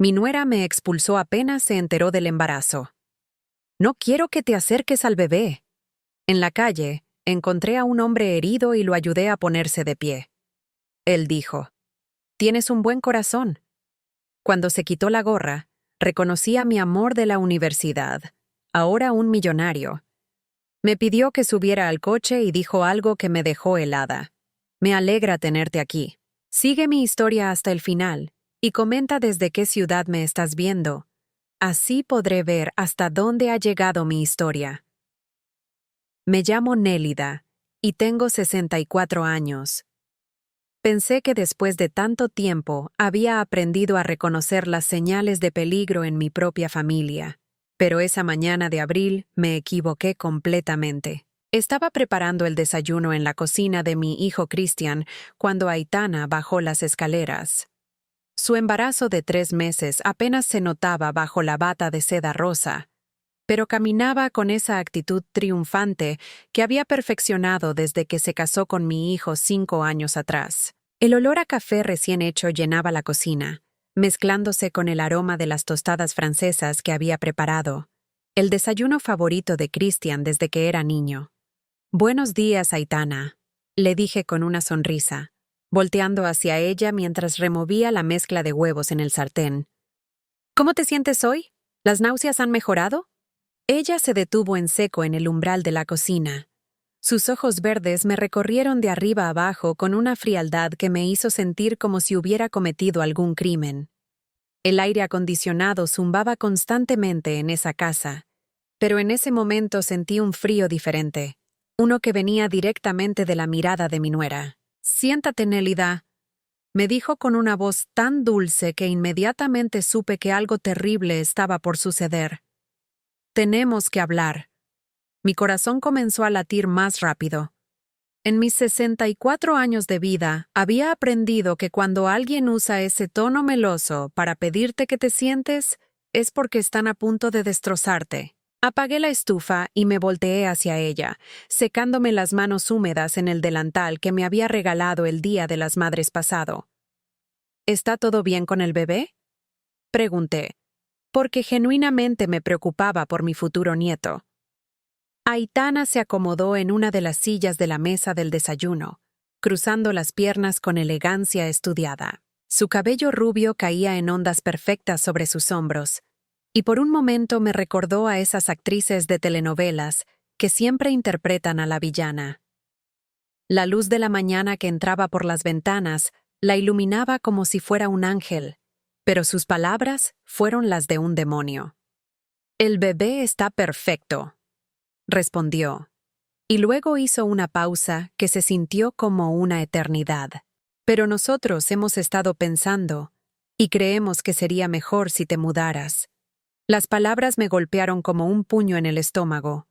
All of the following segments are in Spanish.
Mi nuera me expulsó apenas se enteró del embarazo. No quiero que te acerques al bebé. En la calle, encontré a un hombre herido y lo ayudé a ponerse de pie. Él dijo, «Tienes un buen corazón». Cuando se quitó la gorra, reconocí a mi amor de la universidad, ahora un millonario. Me pidió que subiera al coche y dijo algo que me dejó helada. «Me alegra tenerte aquí. Sigue mi historia hasta el final y comenta desde qué ciudad me estás viendo. Así podré ver hasta dónde ha llegado mi historia». Me llamo Nélida y tengo 64 años. Pensé que después de tanto tiempo había aprendido a reconocer las señales de peligro en mi propia familia. Pero esa mañana de abril me equivoqué completamente. Estaba preparando el desayuno en la cocina de mi hijo Christian cuando Aitana bajó las escaleras. Su embarazo de 3 meses apenas se notaba bajo la bata de seda rosa, pero caminaba con esa actitud triunfante que había perfeccionado desde que se casó con mi hijo 5 años atrás. El olor a café recién hecho llenaba la cocina, mezclándose con el aroma de las tostadas francesas que había preparado, el desayuno favorito de Christian desde que era niño. «Buenos días, Aitana», le dije con una sonrisa, volteando hacia ella mientras removía la mezcla de huevos en el sartén. «¿Cómo te sientes hoy? ¿Las náuseas han mejorado?» Ella se detuvo en seco en el umbral de la cocina. Sus ojos verdes me recorrieron de arriba abajo con una frialdad que me hizo sentir como si hubiera cometido algún crimen. El aire acondicionado zumbaba constantemente en esa casa, pero en ese momento sentí un frío diferente, uno que venía directamente de la mirada de mi nuera. «Siéntate, Nélida», me dijo con una voz tan dulce que inmediatamente supe que algo terrible estaba por suceder. «Tenemos que hablar». Mi corazón comenzó a latir más rápido. En mis 64 años de vida, había aprendido que cuando alguien usa ese tono meloso para pedirte que te sientes, es porque están a punto de destrozarte. Apagué la estufa y me volteé hacia ella, secándome las manos húmedas en el delantal que me había regalado el Día de las Madres pasado. «¿Está todo bien con el bebé?», pregunté, porque genuinamente me preocupaba por mi futuro nieto. Aitana se acomodó en una de las sillas de la mesa del desayuno, cruzando las piernas con elegancia estudiada. Su cabello rubio caía en ondas perfectas sobre sus hombros, y por un momento me recordó a esas actrices de telenovelas que siempre interpretan a la villana. La luz de la mañana que entraba por las ventanas la iluminaba como si fuera un ángel, pero sus palabras fueron las de un demonio. «El bebé está perfecto», respondió, y luego hizo una pausa que se sintió como una eternidad. «Pero nosotros hemos estado pensando, y creemos que sería mejor si te mudaras». Las palabras me golpearon como un puño en el estómago.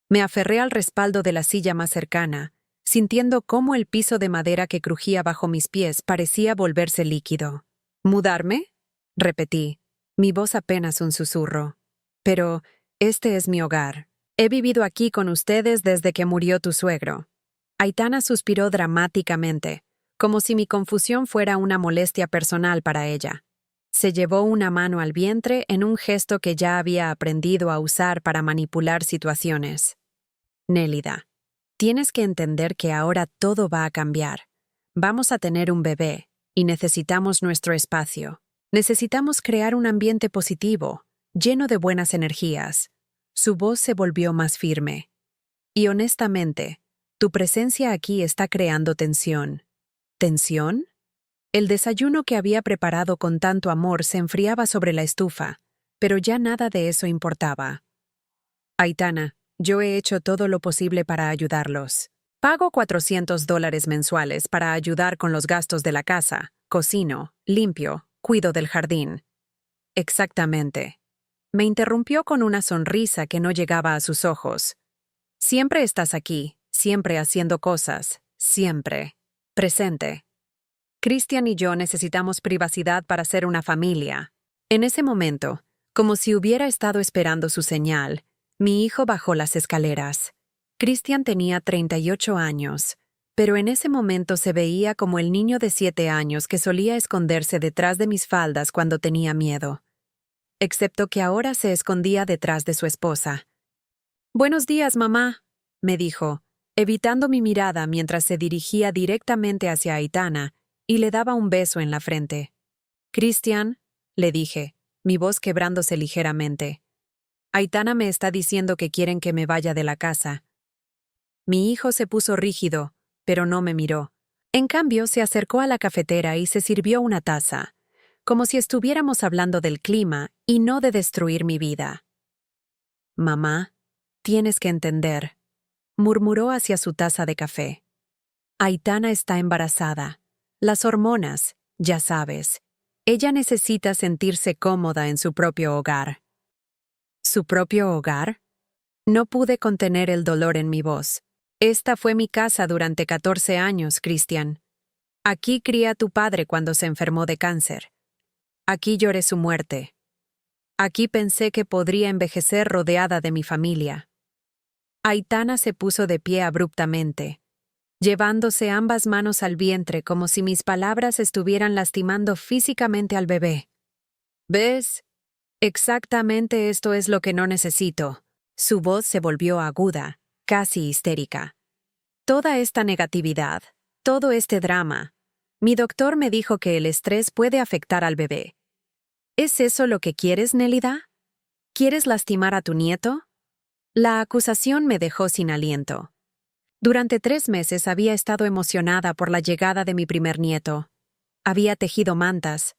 Me aferré al respaldo de la silla más cercana, sintiendo cómo el piso de madera que crujía bajo mis pies parecía volverse líquido. «¿Mudarme?», repetí, mi voz apenas un susurro. «Pero este es mi hogar. He vivido aquí con ustedes desde que murió tu suegro». Aitana suspiró dramáticamente, como si mi confusión fuera una molestia personal para ella. Se llevó una mano al vientre en un gesto que ya había aprendido a usar para manipular situaciones. «Nélida, tienes que entender que ahora todo va a cambiar. Vamos a tener un bebé, y necesitamos nuestro espacio. Necesitamos crear un ambiente positivo, lleno de buenas energías». Su voz se volvió más firme. «Y honestamente, tu presencia aquí está creando tensión». ¿Tensión? El desayuno que había preparado con tanto amor se enfriaba sobre la estufa, pero ya nada de eso importaba. «Aitana, yo he hecho todo lo posible para ayudarlos. Pago $400 mensuales para ayudar con los gastos de la casa, cocino, limpio, cuido del jardín». «Exactamente». Me interrumpió con una sonrisa que no llegaba a sus ojos. «Siempre estás aquí, siempre haciendo cosas, siempre. Presente. Christian y yo necesitamos privacidad para ser una familia». En ese momento, como si hubiera estado esperando su señal, mi hijo bajó las escaleras. Christian tenía 38 años, pero en ese momento se veía como el niño de 7 años que solía esconderse detrás de mis faldas cuando tenía miedo. Excepto que ahora se escondía detrás de su esposa. «Buenos días, mamá», me dijo, evitando mi mirada mientras se dirigía directamente hacia Aitana y le daba un beso en la frente. «Christian», le dije, mi voz quebrándose ligeramente. «Aitana me está diciendo que quieren que me vaya de la casa». Mi hijo se puso rígido, pero no me miró. En cambio, se acercó a la cafetera y se sirvió una taza, como si estuviéramos hablando del clima y no de destruir mi vida. «Mamá, tienes que entender», murmuró hacia su taza de café. «Aitana está embarazada. Las hormonas, ya sabes. Ella necesita sentirse cómoda en su propio hogar». ¿Su propio hogar? No pude contener el dolor en mi voz. «Esta fue mi casa durante 14 años, Christian. Aquí crié a tu padre cuando se enfermó de cáncer. Aquí lloré su muerte. Aquí pensé que podría envejecer rodeada de mi familia». Aitana se puso de pie abruptamente, llevándose ambas manos al vientre como si mis palabras estuvieran lastimando físicamente al bebé. «¿Ves? Exactamente esto es lo que no necesito». Su voz se volvió aguda, casi histérica. «Toda esta negatividad, todo este drama. Mi doctor me dijo que el estrés puede afectar al bebé. ¿Es eso lo que quieres, Nélida? ¿Quieres lastimar a tu nieto?» La acusación me dejó sin aliento. Durante 3 meses había estado emocionada por la llegada de mi primer nieto. Había tejido mantas.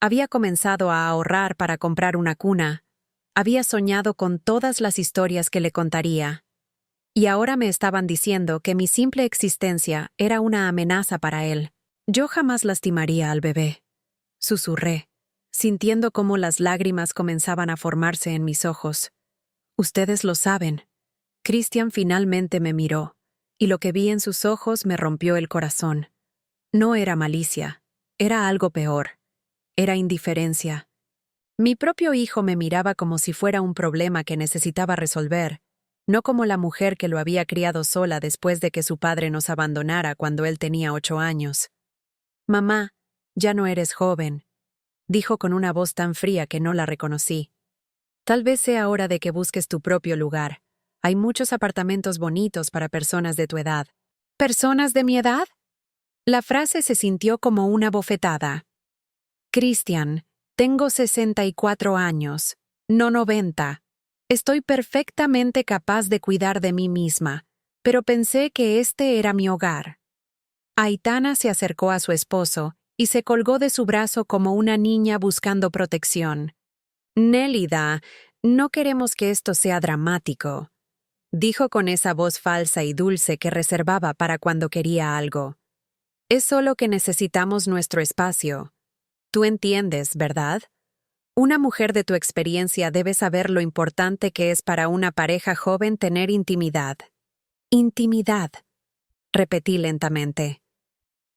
Había comenzado a ahorrar para comprar una cuna. Había soñado con todas las historias que le contaría. Y ahora me estaban diciendo que mi simple existencia era una amenaza para él. «Yo jamás lastimaría al bebé», susurré, sintiendo cómo las lágrimas comenzaban a formarse en mis ojos. «Ustedes lo saben». Christian finalmente me miró, y lo que vi en sus ojos me rompió el corazón. No era malicia, era algo peor. Era indiferencia. Mi propio hijo me miraba como si fuera un problema que necesitaba resolver, no como la mujer que lo había criado sola después de que su padre nos abandonara cuando él tenía 8 años. «Mamá, ya no eres joven», dijo con una voz tan fría que no la reconocí. «Tal vez sea hora de que busques tu propio lugar. Hay muchos apartamentos bonitos para personas de tu edad». «¿Personas de mi edad?» La frase se sintió como una bofetada. «Christian, tengo 64 años, no 90. Estoy perfectamente capaz de cuidar de mí misma, pero pensé que este era mi hogar». Aitana se acercó a su esposo y se colgó de su brazo como una niña buscando protección. «Nélida, no queremos que esto sea dramático», dijo con esa voz falsa y dulce que reservaba para cuando quería algo. «Es solo que necesitamos nuestro espacio. Tú entiendes, ¿verdad? Una mujer de tu experiencia debe saber lo importante que es para una pareja joven tener intimidad». «Intimidad», repetí lentamente.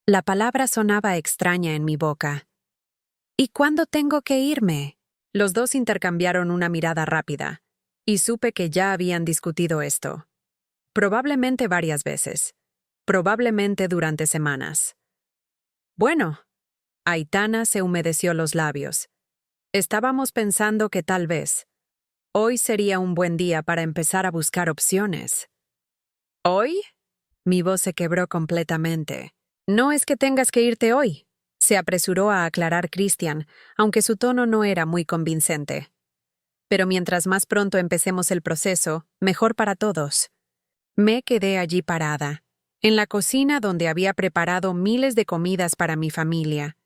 La palabra sonaba extraña en mi boca. «¿Y cuándo tengo que irme?» Los dos intercambiaron una mirada rápida, y supe que ya habían discutido esto. Probablemente varias veces. Probablemente durante semanas. «Bueno», Aitana se humedeció los labios. «Estábamos pensando que tal vez hoy sería un buen día para empezar a buscar opciones». «¿Hoy?» Mi voz se quebró completamente. «No es que tengas que irte hoy», se apresuró a aclarar Christian, aunque su tono no era muy convincente. «Pero mientras más pronto empecemos el proceso, mejor para todos». Me quedé allí parada, en la cocina donde había preparado miles de comidas para mi familia,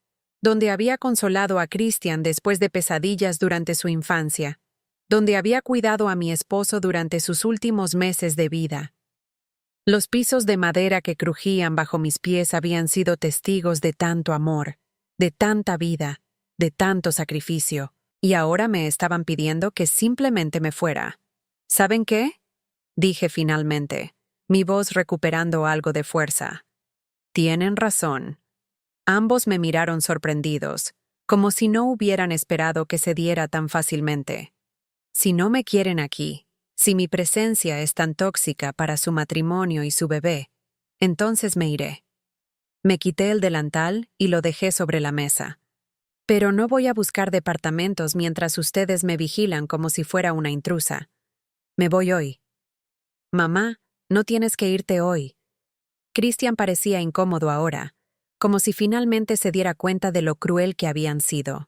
donde había consolado a Christian después de pesadillas durante su infancia, donde había cuidado a mi esposo durante sus últimos meses de vida. Los pisos de madera que crujían bajo mis pies habían sido testigos de tanto amor, de tanta vida, de tanto sacrificio, y ahora me estaban pidiendo que simplemente me fuera. «¿Saben qué?», dije finalmente, mi voz recuperando algo de fuerza. «Tienen razón». Ambos me miraron sorprendidos, como si no hubieran esperado que se diera tan fácilmente. Si no me quieren aquí, si mi presencia es tan tóxica para su matrimonio y su bebé, Entonces me iré. Me quité el delantal y lo dejé sobre la mesa. Pero no voy a buscar departamentos mientras ustedes me vigilan como si fuera una intrusa. Me voy hoy. Mamá, no tienes que irte hoy. Christian parecía incómodo ahora, como si finalmente se diera cuenta de lo cruel que habían sido.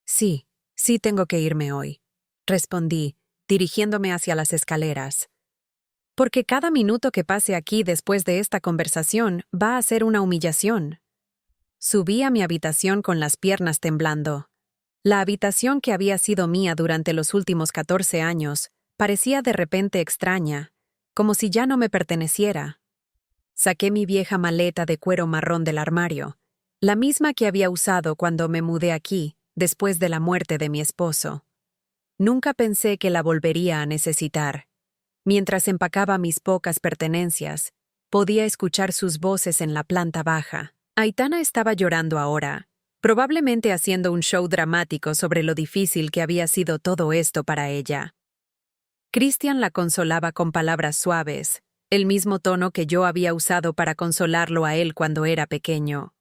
Sí, sí tengo que irme hoy, respondí, dirigiéndome hacia las escaleras. Porque cada minuto que pase aquí después de esta conversación va a ser una humillación. Subí a mi habitación con las piernas temblando. La habitación que había sido mía durante los últimos 14 años parecía de repente extraña, como si ya no me perteneciera. Saqué mi vieja maleta de cuero marrón del armario, la misma que había usado cuando me mudé aquí, después de la muerte de mi esposo. Nunca pensé que la volvería a necesitar. Mientras empacaba mis pocas pertenencias, podía escuchar sus voces en la planta baja. Aitana estaba llorando ahora, probablemente haciendo un show dramático sobre lo difícil que había sido todo esto para ella. Christian la consolaba con palabras suaves, el mismo tono que yo había usado para consolarlo a él cuando era pequeño.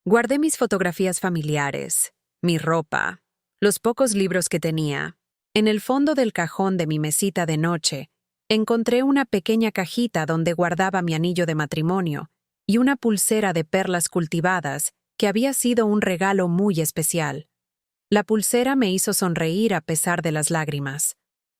Guardé mis fotografías familiares, mi ropa, los pocos libros que tenía. En el fondo del cajón de mi mesita de noche, encontré una pequeña cajita donde guardaba mi anillo de matrimonio y una pulsera de perlas cultivadas que había sido un regalo muy especial. La pulsera me hizo sonreír a pesar de las lágrimas.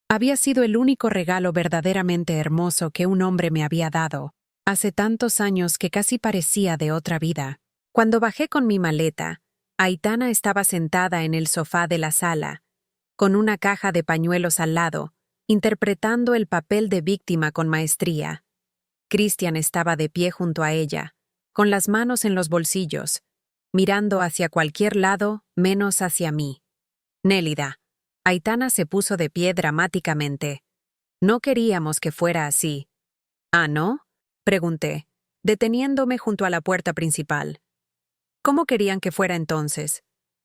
Había sido el único regalo verdaderamente hermoso que un hombre me había dado, hace tantos años que casi parecía de otra vida. Cuando bajé con mi maleta, Aitana estaba sentada en el sofá de la sala, con una caja de pañuelos al lado, interpretando el papel de víctima con maestría. Christian estaba de pie junto a ella, con las manos en los bolsillos, mirando hacia cualquier lado menos hacia mí. Nélida. Aitana se puso de pie dramáticamente. No queríamos que fuera así. ¿Ah, no? Pregunté, deteniéndome junto a la puerta principal. ¿Cómo querían que fuera entonces?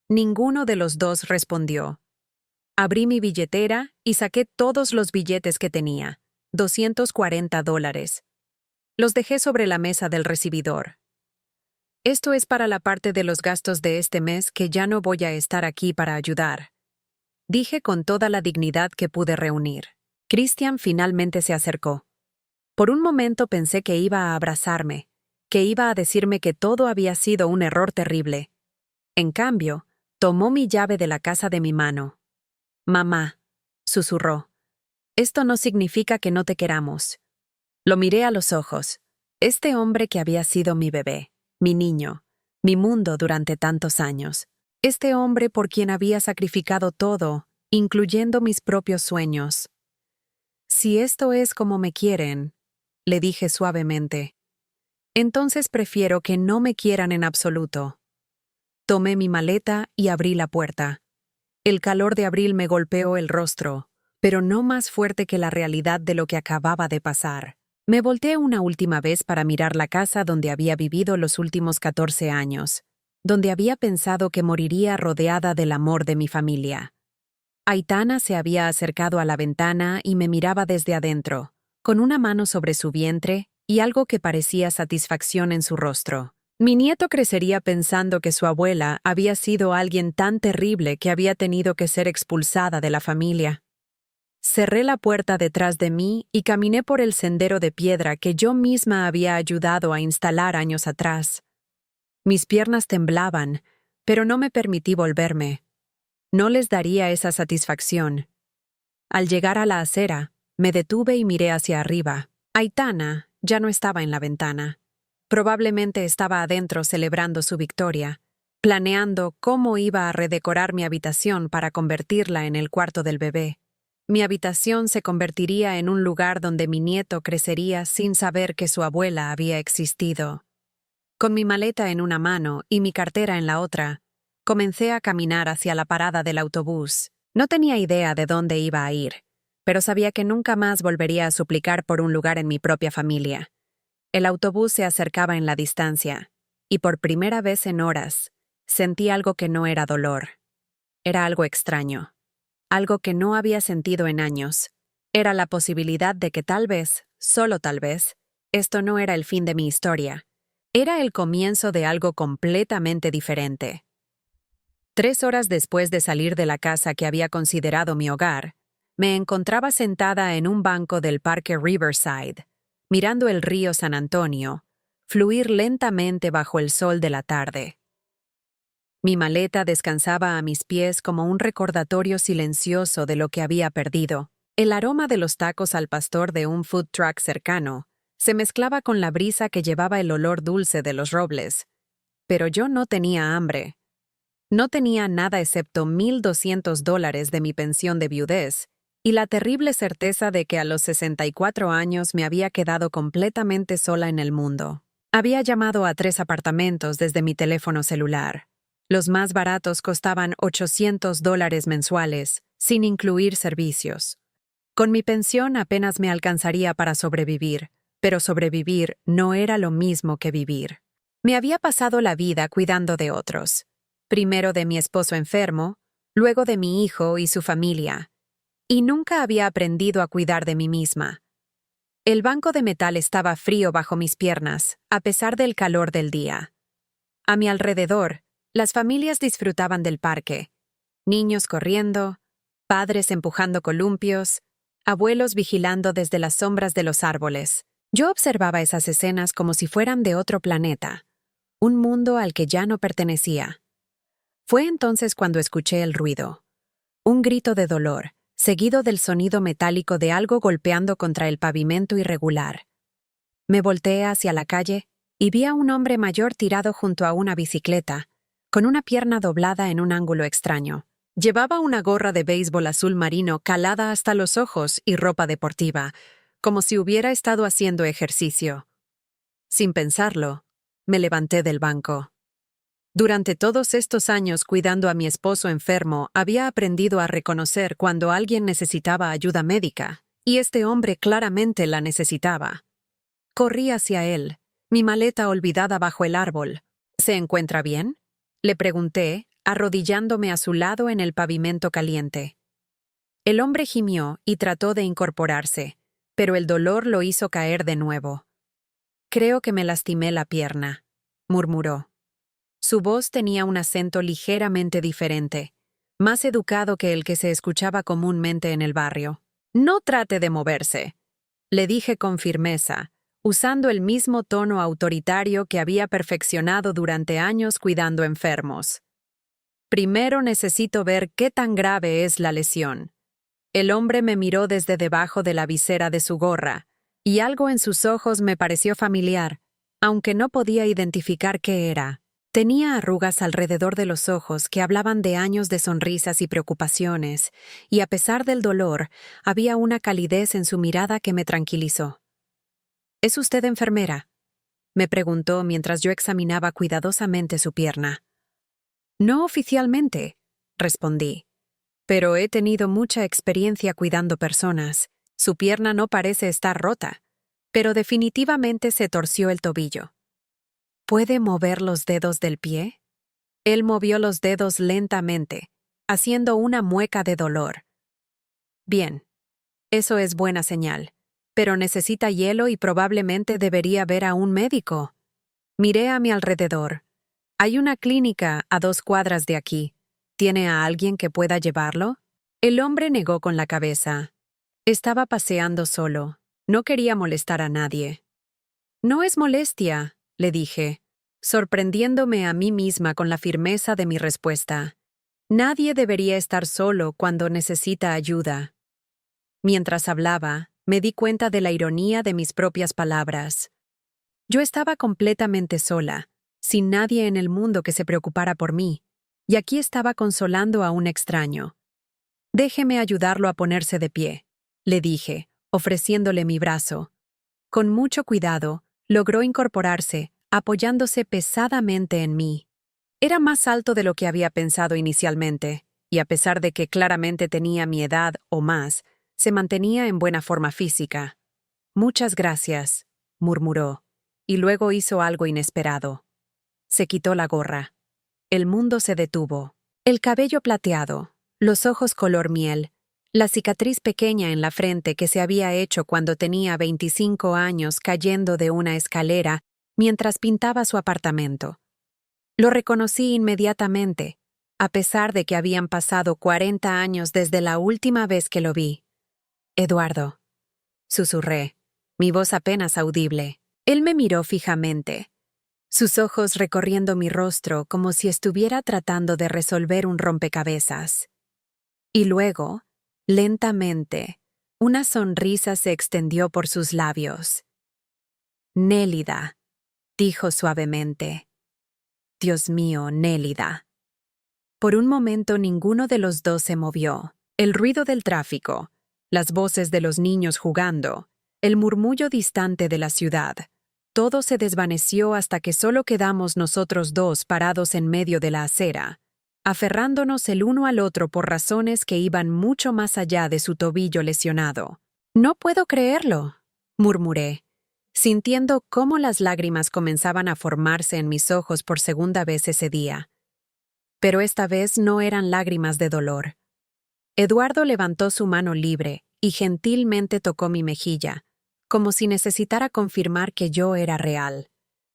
Ninguno de los dos respondió. Abrí mi billetera y saqué todos los billetes que tenía, $240. Los dejé sobre la mesa del recibidor. Esto es para la parte de los gastos de este mes que ya no voy a estar aquí para ayudar. Dije con toda la dignidad que pude reunir. Christian finalmente se acercó. Por un momento pensé que iba a abrazarme, que iba a decirme que todo había sido un error terrible. En cambio, tomó mi llave de la casa de mi mano. Mamá, susurró, esto no significa que no te queramos. Lo miré a los ojos. Este hombre que había sido mi bebé, mi niño, mi mundo durante tantos años. Este hombre por quien había sacrificado todo, incluyendo mis propios sueños. Si esto es como me quieren, le dije suavemente, entonces prefiero que no me quieran en absoluto. Tomé mi maleta y abrí la puerta. El calor de abril me golpeó el rostro, pero no más fuerte que la realidad de lo que acababa de pasar. Me volteé una última vez para mirar la casa donde había vivido los últimos 14 años, donde había pensado que moriría rodeada del amor de mi familia. Aitana se había acercado a la ventana y me miraba desde adentro, con una mano sobre su vientre y algo que parecía satisfacción en su rostro. Mi nieto crecería pensando que su abuela había sido alguien tan terrible que había tenido que ser expulsada de la familia. Cerré la puerta detrás de mí y caminé por el sendero de piedra que yo misma había ayudado a instalar años atrás. Mis piernas temblaban, pero no me permití volverme. No les daría esa satisfacción. Al llegar a la acera, me detuve y miré hacia arriba. Aitana ya no estaba en la ventana. Probablemente estaba adentro celebrando su victoria, planeando cómo iba a redecorar mi habitación para convertirla en el cuarto del bebé. Mi habitación se convertiría en un lugar donde mi nieto crecería sin saber que su abuela había existido. Con mi maleta en una mano y mi cartera en la otra, comencé a caminar hacia la parada del autobús. No tenía idea de dónde iba a ir, pero sabía que nunca más volvería a suplicar por un lugar en mi propia familia. El autobús se acercaba en la distancia, y por primera vez en horas, sentí algo que no era dolor. Era algo extraño, algo que no había sentido en años. Era la posibilidad de que tal vez, solo tal vez, Esto no era el fin de mi historia. Era el comienzo de algo completamente diferente. 3 horas después de salir de la casa que había considerado mi hogar, me encontraba sentada en un banco del parque Riverside, mirando el río San Antonio fluir lentamente bajo el sol de la tarde. Mi maleta descansaba a mis pies como un recordatorio silencioso de lo que había perdido. El aroma de los tacos al pastor de un food truck cercano se mezclaba con la brisa que llevaba el olor dulce de los robles. Pero yo no tenía hambre. No tenía nada excepto $1,200 de mi pensión de viudez y la terrible certeza de que a los 64 años me había quedado completamente sola en el mundo. Había llamado a 3 apartamentos desde mi teléfono celular. Los más baratos costaban $800 mensuales, sin incluir servicios. Con mi pensión apenas me alcanzaría para sobrevivir, pero sobrevivir no era lo mismo que vivir. Me había pasado la vida cuidando de otros. Primero de mi esposo enfermo, luego de mi hijo y su familia. Y nunca había aprendido a cuidar de mí misma. El banco de metal estaba frío bajo mis piernas, a pesar del calor del día. A mi alrededor, las familias disfrutaban del parque. Niños corriendo, padres empujando columpios, abuelos vigilando desde las sombras de los árboles. Yo observaba esas escenas como si fueran de otro planeta, un mundo al que ya no pertenecía. Fue entonces cuando escuché el ruido. Un grito de dolor, seguido del sonido metálico de algo golpeando contra el pavimento irregular. Me volteé hacia la calle y vi a un hombre mayor tirado junto a una bicicleta, con una pierna doblada en un ángulo extraño. Llevaba una gorra de béisbol azul marino calada hasta los ojos y ropa deportiva, como si hubiera estado haciendo ejercicio. Sin pensarlo, me levanté del banco. Durante todos estos años cuidando a mi esposo enfermo, había aprendido a reconocer cuando alguien necesitaba ayuda médica, y este hombre claramente la necesitaba. Corrí hacia él, mi maleta olvidada bajo el árbol. ¿Se encuentra bien?, le pregunté, arrodillándome a su lado en el pavimento caliente. El hombre gimió y trató de incorporarse, pero el dolor lo hizo caer de nuevo. «Creo que me lastimé la pierna», murmuró. Su voz tenía un acento ligeramente diferente, más educado que el que se escuchaba comúnmente en el barrio. «No trate de moverse», le dije con firmeza, usando el mismo tono autoritario que había perfeccionado durante años cuidando enfermos. «Primero necesito ver qué tan grave es la lesión». El hombre me miró desde debajo de la visera de su gorra, y algo en sus ojos me pareció familiar, aunque no podía identificar qué era. Tenía arrugas alrededor de los ojos que hablaban de años de sonrisas y preocupaciones, y a pesar del dolor, había una calidez en su mirada que me tranquilizó. «¿Es usted enfermera?», me preguntó mientras yo examinaba cuidadosamente su pierna. «No oficialmente», respondí, «pero he tenido mucha experiencia cuidando personas. Su pierna no parece estar rota, pero definitivamente se torció el tobillo». «¿Puede mover los dedos del pie?». Él movió los dedos lentamente, haciendo una mueca de dolor. «Bien, eso es buena señal, pero necesita hielo y probablemente debería ver a un médico». Miré a mi alrededor. «Hay una clínica a 2 cuadras de aquí. ¿Tiene a alguien que pueda llevarlo?». El hombre negó con la cabeza. Estaba paseando solo. No quería molestar a nadie. «No es molestia», le dije, sorprendiéndome a mí misma con la firmeza de mi respuesta. Nadie debería estar solo cuando necesita ayuda. Mientras hablaba, me di cuenta de la ironía de mis propias palabras. Yo estaba completamente sola, sin nadie en el mundo que se preocupara por mí, y aquí estaba consolando a un extraño. «Déjeme ayudarlo a ponerse de pie», le dije, ofreciéndole mi brazo. Con mucho cuidado, logró incorporarse, apoyándose pesadamente en mí. Era más alto de lo que había pensado inicialmente, y a pesar de que claramente tenía mi edad o más, se mantenía en buena forma física. «Muchas gracias», murmuró, y luego hizo algo inesperado. Se quitó la gorra. El mundo se detuvo. El cabello plateado, los ojos color miel, La cicatriz pequeña en la frente que se había hecho cuando tenía 25 años cayendo de una escalera mientras pintaba su apartamento. Lo reconocí inmediatamente, a pesar de que habían pasado 40 años desde la última vez que lo vi. Eduardo, susurré, mi voz apenas audible. Él me miró fijamente, sus ojos recorriendo mi rostro como si estuviera tratando de resolver un rompecabezas. Y luego, lentamente, una sonrisa se extendió por sus labios. Nélida, dijo suavemente. Dios mío, Nélida. Por un momento ninguno de los dos se movió. El ruido del tráfico, las voces de los niños jugando, el murmullo distante de la ciudad. Todo se desvaneció hasta que solo quedamos nosotros dos parados en medio de la acera, aferrándonos el uno al otro por razones que iban mucho más allá de su tobillo lesionado. «No puedo creerlo», murmuré, sintiendo cómo las lágrimas comenzaban a formarse en mis ojos por segunda vez ese día. Pero esta vez no eran lágrimas de dolor. Eduardo levantó su mano libre y gentilmente tocó mi mejilla, como si necesitara confirmar que yo era real.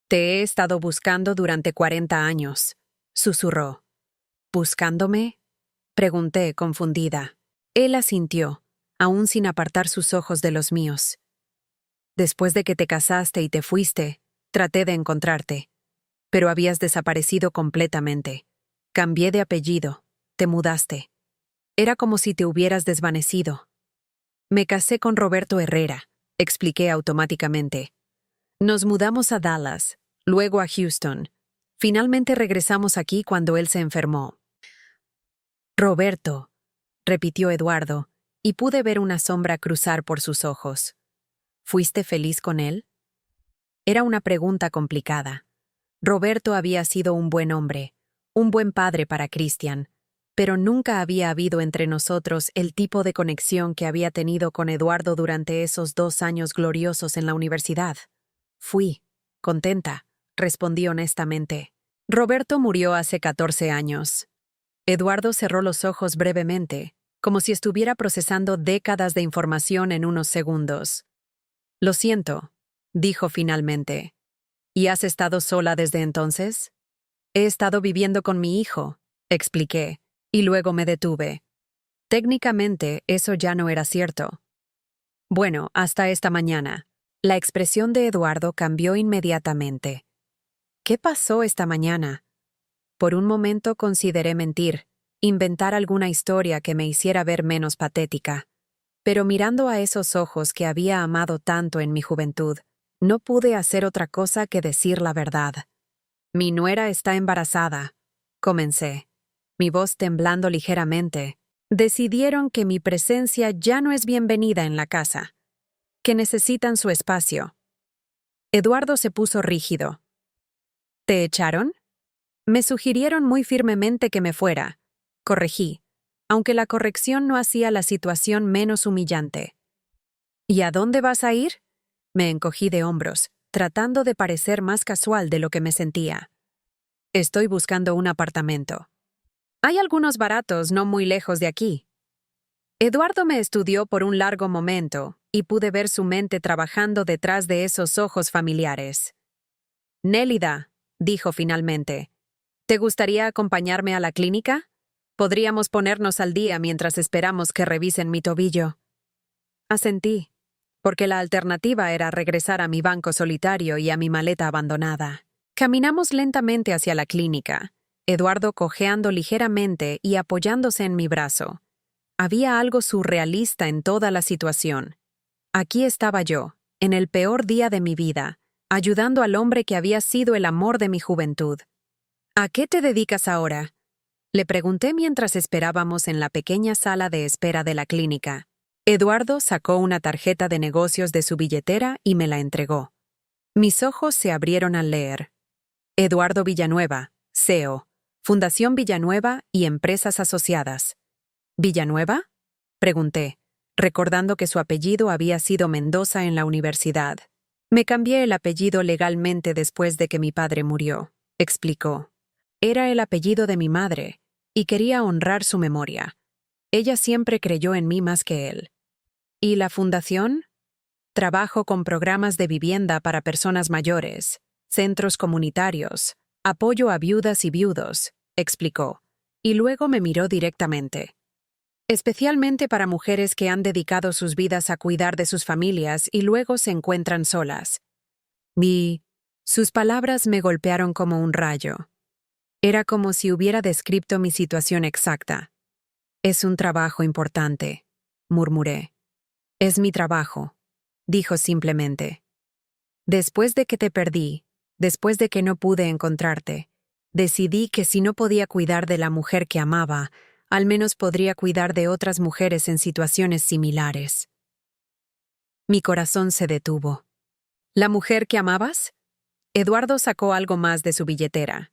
«Te he estado buscando durante 40 años», susurró. «¿Buscándome?», pregunté, confundida. Él asintió, aún sin apartar sus ojos de los míos. «Después de que te casaste y te fuiste, traté de encontrarte, pero habías desaparecido completamente. Cambié de apellido, te mudaste. Era como si te hubieras desvanecido. Me casé con Roberto Herrera», expliqué automáticamente. «Nos mudamos a Dallas, luego a Houston. Finalmente regresamos aquí cuando él se enfermó». «Roberto», repitió Eduardo, y pude ver una sombra cruzar por sus ojos. «¿Fuiste feliz con él?». Era una pregunta complicada. Roberto había sido un buen hombre, un buen padre para Christian, pero nunca había habido entre nosotros el tipo de conexión que había tenido con Eduardo durante esos 2 años gloriosos en la universidad. «Fui contenta», respondí honestamente. «Roberto murió hace 14 años». Eduardo cerró los ojos brevemente, como si estuviera procesando décadas de información en unos segundos. «Lo siento», dijo finalmente. «¿Y has estado sola desde entonces?». «He estado viviendo con mi hijo», expliqué, y luego me detuve. Técnicamente, eso ya no era cierto. «Bueno, hasta esta mañana». La expresión de Eduardo cambió inmediatamente. «¿Qué pasó esta mañana?». Por un momento consideré mentir, inventar alguna historia que me hiciera ver menos patética. Pero mirando a esos ojos que había amado tanto en mi juventud, no pude hacer otra cosa que decir la verdad. «Mi nuera está embarazada», comencé, mi voz temblando ligeramente. «Decidieron que mi presencia ya no es bienvenida en la casa, que necesitan su espacio». Eduardo se puso rígido. «¿Te echaron?». «Me sugirieron muy firmemente que me fuera», corregí, aunque la corrección no hacía la situación menos humillante. «¿Y a dónde vas a ir?». Me encogí de hombros, tratando de parecer más casual de lo que me sentía. «Estoy buscando un apartamento. Hay algunos baratos no muy lejos de aquí». Eduardo me estudió por un largo momento y pude ver su mente trabajando detrás de esos ojos familiares. «Nélida», dijo finalmente, «¿te gustaría acompañarme a la clínica? Podríamos ponernos al día mientras esperamos que revisen mi tobillo». Asentí, porque la alternativa era regresar a mi banco solitario y a mi maleta abandonada. Caminamos lentamente hacia la clínica, Eduardo cojeando ligeramente y apoyándose en mi brazo. Había algo surrealista en toda la situación. Aquí estaba yo, en el peor día de mi vida, ayudando al hombre que había sido el amor de mi juventud. «¿A qué te dedicas ahora?», le pregunté mientras esperábamos en la pequeña sala de espera de la clínica. Eduardo sacó una tarjeta de negocios de su billetera y me la entregó. Mis ojos se abrieron al leer. «Eduardo Villanueva, CEO, Fundación Villanueva y Empresas Asociadas». «¿Villanueva?», pregunté, recordando que su apellido había sido Mendoza en la universidad. «Me cambié el apellido legalmente después de que mi padre murió», explicó. «Era el apellido de mi madre, y quería honrar su memoria. Ella siempre creyó en mí más que él. ¿Y la fundación? Trabajo con programas de vivienda para personas mayores, centros comunitarios, apoyo a viudas y viudos, explicó, y luego me miró directamente. Especialmente para mujeres que han dedicado sus vidas a cuidar de sus familias y luego se encuentran solas. Y sus palabras me golpearon como un rayo. Era como si hubiera descrito mi situación exacta. Es un trabajo importante, murmuré. Es mi trabajo, dijo simplemente. Después de que te perdí, después de que no pude encontrarte, decidí que si no podía cuidar de la mujer que amaba, al menos podría cuidar de otras mujeres en situaciones similares. Mi corazón se detuvo. ¿La mujer que amabas? Eduardo sacó algo más de su billetera.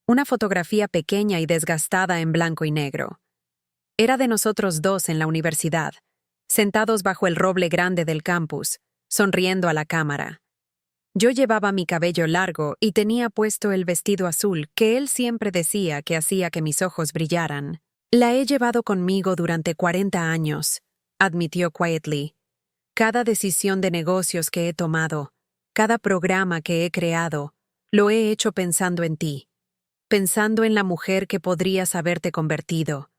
Una fotografía pequeña y desgastada en blanco y negro. Era de nosotros dos en la universidad, sentados bajo el roble grande del campus, sonriendo a la cámara. Yo llevaba mi cabello largo y tenía puesto el vestido azul que él siempre decía que hacía que mis ojos brillaran. La he llevado conmigo durante 40 años, admitió quietly. Cada decisión de negocios que he tomado, cada programa que he creado, lo he hecho pensando en ti, pensando en la mujer que podrías haberte convertido,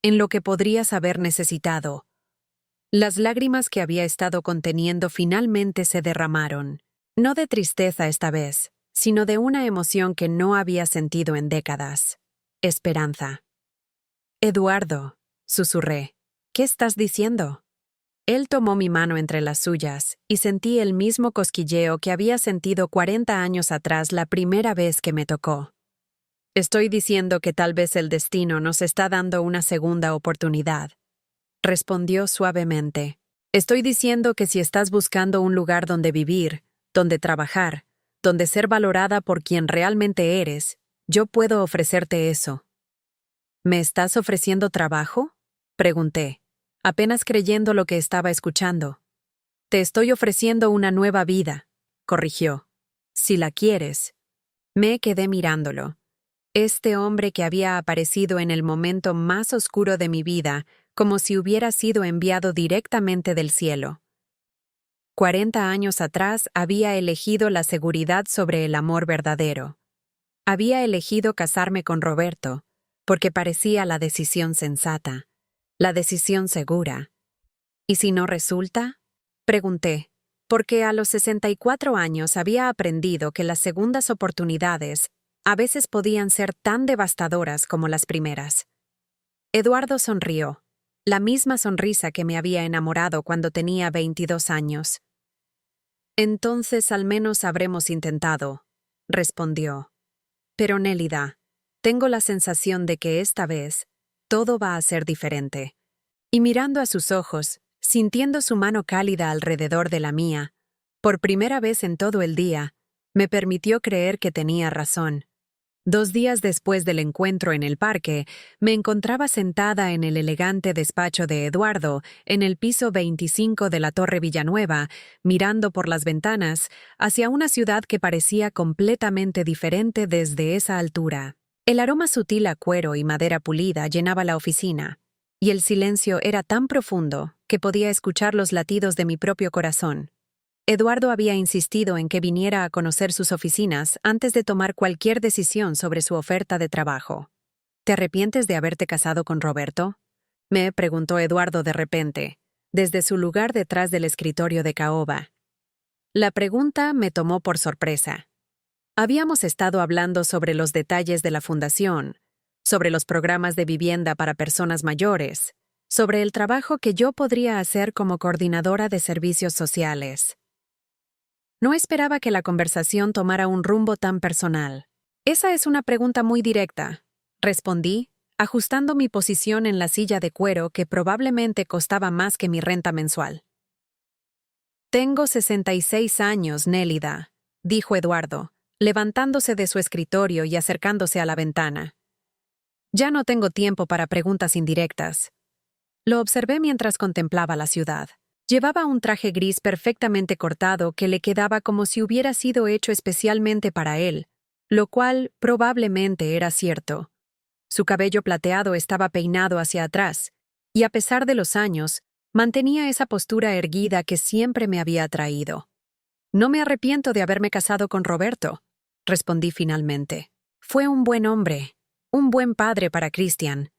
en lo que podrías haber necesitado. Las lágrimas que había estado conteniendo finalmente se derramaron, no de tristeza esta vez, sino de una emoción que no había sentido en décadas. Esperanza. Eduardo, susurré, ¿qué estás diciendo? Él tomó mi mano entre las suyas y sentí el mismo cosquilleo que había sentido 40 años atrás la primera vez que me tocó. Estoy diciendo que tal vez el destino nos está dando una segunda oportunidad, respondió suavemente. Estoy diciendo que si estás buscando un lugar donde vivir, donde trabajar, donde ser valorada por quien realmente eres, yo puedo ofrecerte eso. ¿Me estás ofreciendo trabajo? Pregunté, apenas creyendo lo que estaba escuchando. Te estoy ofreciendo una nueva vida, corrigió. Si la quieres. Me quedé mirándolo. Este hombre que había aparecido en el momento más oscuro de mi vida, como si hubiera sido enviado directamente del cielo. 40 años atrás había elegido la seguridad sobre el amor verdadero. Había elegido casarme con Roberto, porque parecía la decisión sensata, la decisión segura. ¿Y si no resulta? Pregunté, porque a los 64 años había aprendido que las segundas oportunidades a veces podían ser tan devastadoras como las primeras. Eduardo sonrió, la misma sonrisa que me había enamorado cuando tenía 22 años. Entonces al menos habremos intentado, respondió. Pero Nélida, tengo la sensación de que esta vez todo va a ser diferente. Y mirando a sus ojos, sintiendo su mano cálida alrededor de la mía, por primera vez en todo el día, me permitió creer que tenía razón. 2 días después del encuentro en el parque, me encontraba sentada en el elegante despacho de Eduardo, en el piso 25 de la Torre Villanueva, mirando por las ventanas hacia una ciudad que parecía completamente diferente desde esa altura. El aroma sutil a cuero y madera pulida llenaba la oficina, y el silencio era tan profundo que podía escuchar los latidos de mi propio corazón. Eduardo había insistido en que viniera a conocer sus oficinas antes de tomar cualquier decisión sobre su oferta de trabajo. ¿Te arrepientes de haberte casado con Roberto? Me preguntó Eduardo de repente, desde su lugar detrás del escritorio de caoba. La pregunta me tomó por sorpresa. Habíamos estado hablando sobre los detalles de la fundación, sobre los programas de vivienda para personas mayores, sobre el trabajo que yo podría hacer como coordinadora de servicios sociales. No esperaba que la conversación tomara un rumbo tan personal. Esa es una pregunta muy directa, respondí, ajustando mi posición en la silla de cuero que probablemente costaba más que mi renta mensual. Tengo 66 años, Nélida, dijo Eduardo, levantándose de su escritorio y acercándose a la ventana. Ya no tengo tiempo para preguntas indirectas. Lo observé mientras contemplaba la ciudad. Llevaba un traje gris perfectamente cortado que le quedaba como si hubiera sido hecho especialmente para él, lo cual probablemente era cierto. Su cabello plateado estaba peinado hacia atrás, Y a pesar de los años, mantenía esa postura erguida que siempre me había atraído. No me arrepiento de haberme casado con Roberto, respondí finalmente. Fue un buen hombre, un buen padre para Christian.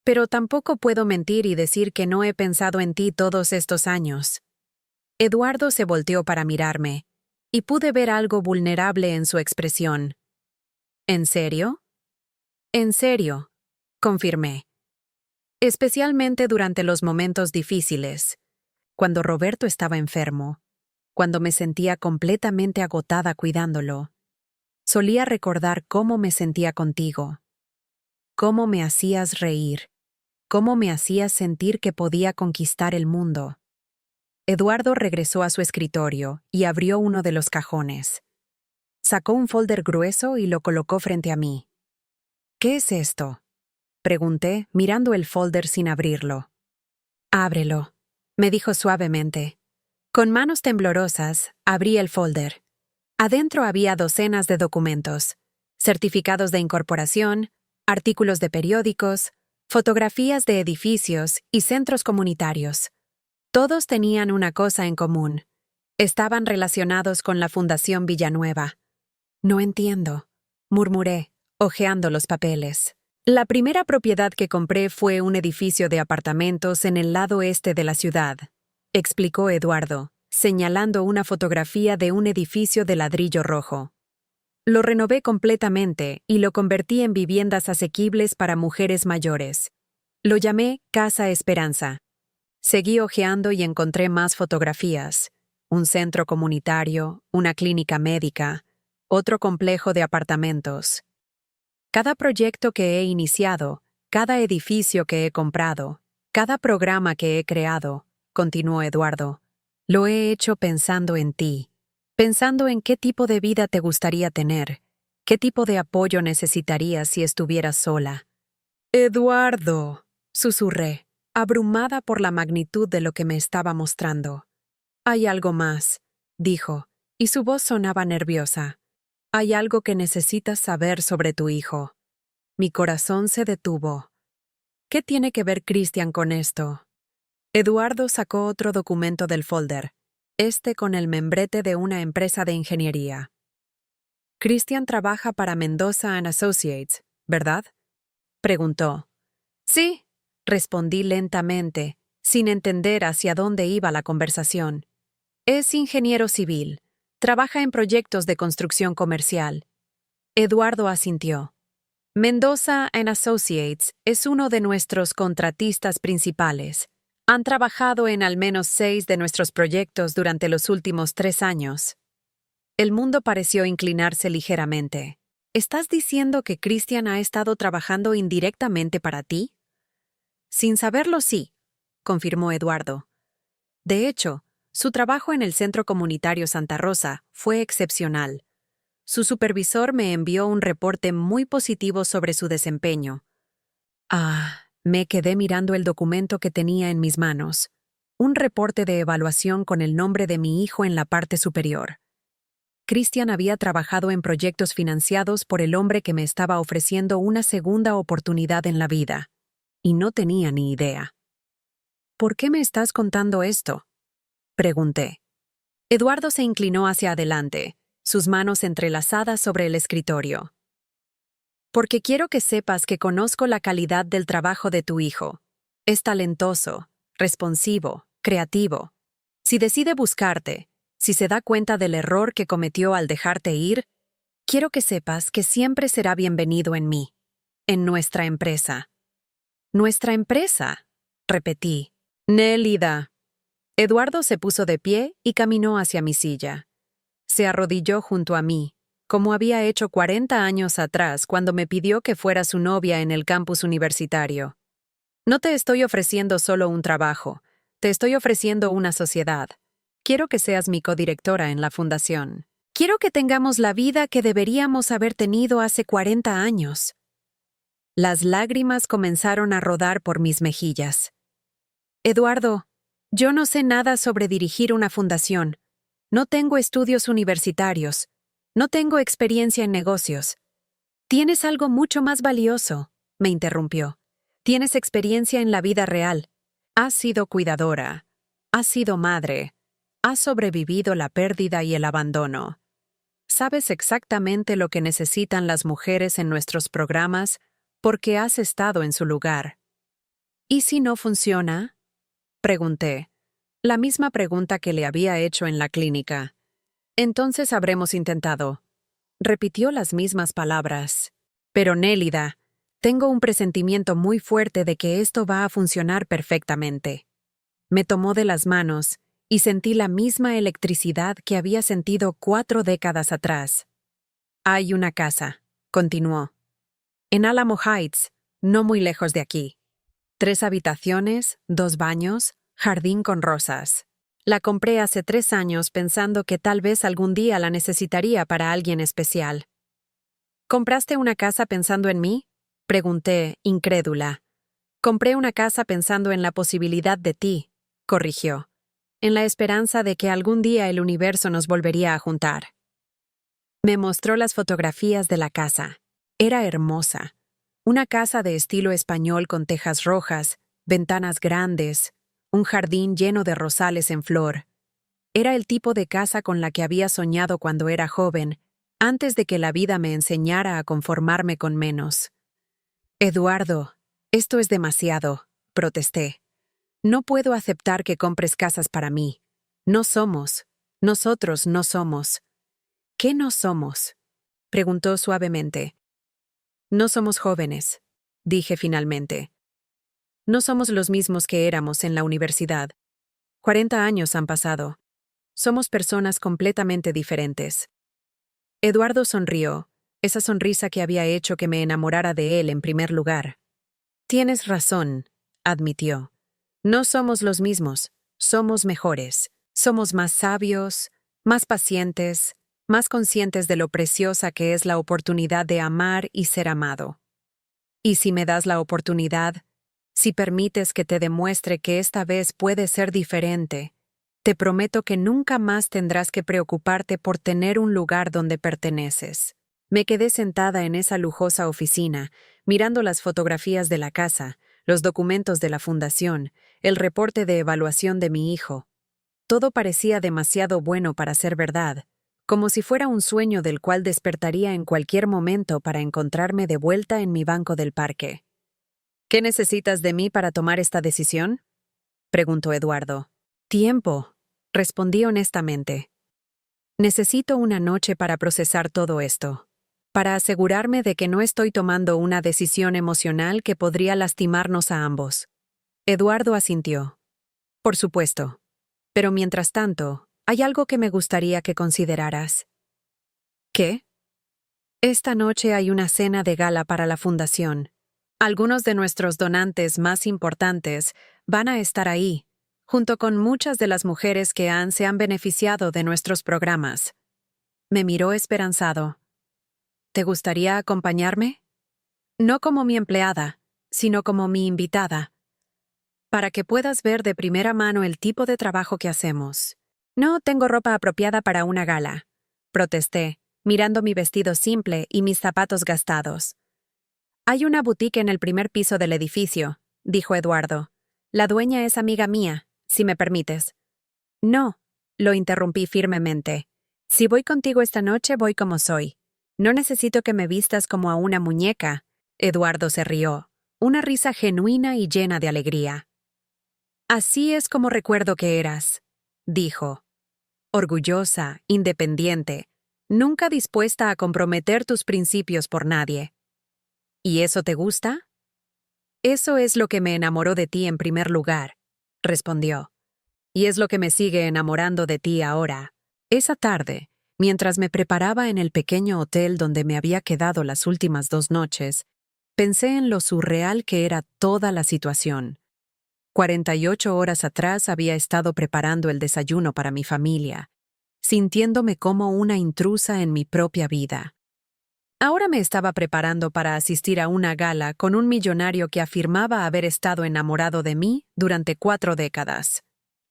Pero tampoco puedo mentir y decir que no he pensado en ti todos estos años. Eduardo se volteó para mirarme, y pude ver algo vulnerable en su expresión. ¿En serio? En serio, confirmé. Especialmente durante los momentos difíciles, cuando Roberto estaba enfermo, cuando me sentía completamente agotada cuidándolo. Solía recordar cómo me sentía contigo, cómo me hacías reír, cómo me hacías sentir que podía conquistar el mundo. Eduardo regresó a su escritorio y abrió uno de los cajones. Sacó un folder grueso y lo colocó frente a mí. ¿Qué es esto?, pregunté, mirando el folder sin abrirlo. Ábrelo, me dijo suavemente. Con manos temblorosas, abrí el folder. Adentro había docenas de documentos, certificados de incorporación, artículos de periódicos, fotografías de edificios y centros comunitarios. Todos tenían una cosa en común. Estaban relacionados con la Fundación Villanueva. No entiendo, murmuré, hojeando los papeles. La primera propiedad que compré fue un edificio de apartamentos en el lado este de la ciudad, explicó Eduardo, señalando una fotografía de un edificio de ladrillo rojo. Lo renové completamente y lo convertí en viviendas asequibles para mujeres mayores. Lo llamé Casa Esperanza. Seguí hojeando y encontré más fotografías. Un centro comunitario, una clínica médica, otro complejo de apartamentos. Cada proyecto que he iniciado, cada edificio que he comprado, cada programa que he creado, continuó Eduardo, lo he hecho pensando en ti, pensando en qué tipo de vida te gustaría tener, qué tipo de apoyo necesitarías si estuvieras sola. Eduardo, susurré, abrumada por la magnitud de lo que me estaba mostrando. Hay algo más, dijo, y su voz sonaba nerviosa. Hay algo que necesitas saber sobre tu hijo. Mi corazón se detuvo. ¿Qué tiene que ver Christian con esto? Eduardo sacó otro documento del folder, con el membrete de una empresa de ingeniería. Christian trabaja para Mendoza and Associates, ¿verdad?, preguntó. Sí, respondí lentamente, sin entender hacia dónde iba la conversación. Es ingeniero civil. Trabaja en proyectos de construcción comercial. Eduardo asintió. Mendoza and Associates es uno de nuestros contratistas principales. Han trabajado en al menos 6 de nuestros proyectos durante los últimos 3 años. El mundo pareció inclinarse ligeramente. ¿Estás diciendo que Christian ha estado trabajando indirectamente para ti? Sin saberlo, sí, confirmó Eduardo. De hecho, su trabajo en el Centro Comunitario Santa Rosa fue excepcional. Su supervisor me envió un reporte muy positivo sobre su desempeño. Me quedé mirando el documento que tenía en mis manos. Un reporte de evaluación con el nombre de mi hijo en la parte superior. Christian había trabajado en proyectos financiados por el hombre que me estaba ofreciendo una segunda oportunidad en la vida. Y no tenía ni idea. ¿Por qué me estás contando esto?, pregunté. Eduardo se inclinó hacia adelante, sus manos entrelazadas sobre el escritorio. Porque quiero que sepas que conozco la calidad del trabajo de tu hijo. Es talentoso, responsivo, creativo. Si decide buscarte, si se da cuenta del error que cometió al dejarte ir, quiero que sepas que siempre será bienvenido en mí, en nuestra empresa. ¿Nuestra empresa?, repetí. Nélida. Eduardo se puso de pie y caminó hacia mi silla. Se arrodilló junto a mí, como había hecho 40 años atrás cuando me pidió que fuera su novia en el campus universitario. No te estoy ofreciendo solo un trabajo, te estoy ofreciendo una sociedad. Quiero que seas mi codirectora en la fundación. Quiero que tengamos la vida que deberíamos haber tenido hace 40 años. Las lágrimas comenzaron a rodar por mis mejillas. Eduardo, yo no sé nada sobre dirigir una fundación. No tengo estudios universitarios. No tengo experiencia en negocios. Tienes algo mucho más valioso, me interrumpió. Tienes experiencia en la vida real. Has sido cuidadora. Has sido madre. Has sobrevivido la pérdida y el abandono. Sabes exactamente lo que necesitan las mujeres en nuestros programas porque has estado en su lugar. ¿Y si no funciona? Pregunté. La misma pregunta que le había hecho en la clínica. Entonces habremos intentado. Repitió las mismas palabras. Pero Nélida, tengo un presentimiento muy fuerte de que esto va a funcionar perfectamente. Me tomó de las manos y sentí la misma electricidad que había sentido 4 décadas atrás. Hay una casa, continuó. En Alamo Heights, no muy lejos de aquí. 3 habitaciones, 2 baños, jardín con rosas. La compré hace 3 años pensando que tal vez algún día la necesitaría para alguien especial. ¿Compraste una casa pensando en mí? Pregunté, incrédula. Compré una casa pensando en la posibilidad de ti, corrigió, en la esperanza de que algún día el universo nos volvería a juntar. Me mostró las fotografías de la casa. Era hermosa. Una casa de estilo español con tejas rojas, ventanas grandes, un jardín lleno de rosales en flor. Era el tipo de casa con la que había soñado cuando era joven, antes de que la vida me enseñara a conformarme con menos. Eduardo, esto es demasiado, protesté. No puedo aceptar que compres casas para mí. No somos. Nosotros no somos. ¿Qué no somos? Preguntó suavemente. No somos jóvenes, dije finalmente. No somos los mismos que éramos en la universidad. 40 años han pasado. Somos personas completamente diferentes. Eduardo sonrió, esa sonrisa que había hecho que me enamorara de él en primer lugar. Tienes razón, admitió. No somos los mismos, somos mejores. Somos más sabios, más pacientes, más conscientes de lo preciosa que es la oportunidad de amar y ser amado. Y si me das la oportunidad, si permites que te demuestre que esta vez puede ser diferente, te prometo que nunca más tendrás que preocuparte por tener un lugar donde perteneces. Me quedé sentada en esa lujosa oficina, mirando las fotografías de la casa, los documentos de la fundación, el reporte de evaluación de mi hijo. Todo parecía demasiado bueno para ser verdad, como si fuera un sueño del cual despertaría en cualquier momento para encontrarme de vuelta en mi banco del parque. ¿Qué necesitas de mí para tomar esta decisión?, preguntó Eduardo. Tiempo, respondí honestamente. Necesito una noche para procesar todo esto, para asegurarme de que no estoy tomando una decisión emocional que podría lastimarnos a ambos. Eduardo asintió. Por supuesto. Pero mientras tanto, hay algo que me gustaría que consideraras. ¿Qué? Esta noche hay una cena de gala para la fundación. Algunos de nuestros donantes más importantes van a estar ahí, junto con muchas de las mujeres que se han beneficiado de nuestros programas. Me miró esperanzado. ¿Te gustaría acompañarme? No como mi empleada, sino como mi invitada. Para que puedas ver de primera mano el tipo de trabajo que hacemos. No tengo ropa apropiada para una gala, protesté, mirando mi vestido simple y mis zapatos gastados. Hay una boutique en el primer piso del edificio, dijo Eduardo. La dueña es amiga mía, si me permites. No, lo interrumpí firmemente. Si voy contigo esta noche, voy como soy. No necesito que me vistas como a una muñeca. Eduardo se rió, una risa genuina y llena de alegría. Así es como recuerdo que eras, dijo. Orgullosa, independiente, nunca dispuesta a comprometer tus principios por nadie. ¿Y eso te gusta? Eso es lo que me enamoró de ti en primer lugar, respondió. Y es lo que me sigue enamorando de ti ahora. Esa tarde, mientras me preparaba en el pequeño hotel donde me había quedado las últimas 2 noches, pensé en lo surreal que era toda la situación. 48 horas atrás había estado preparando el desayuno para mi familia, sintiéndome como una intrusa en mi propia vida. Ahora me estaba preparando para asistir a una gala con un millonario que afirmaba haber estado enamorado de mí durante 4 décadas.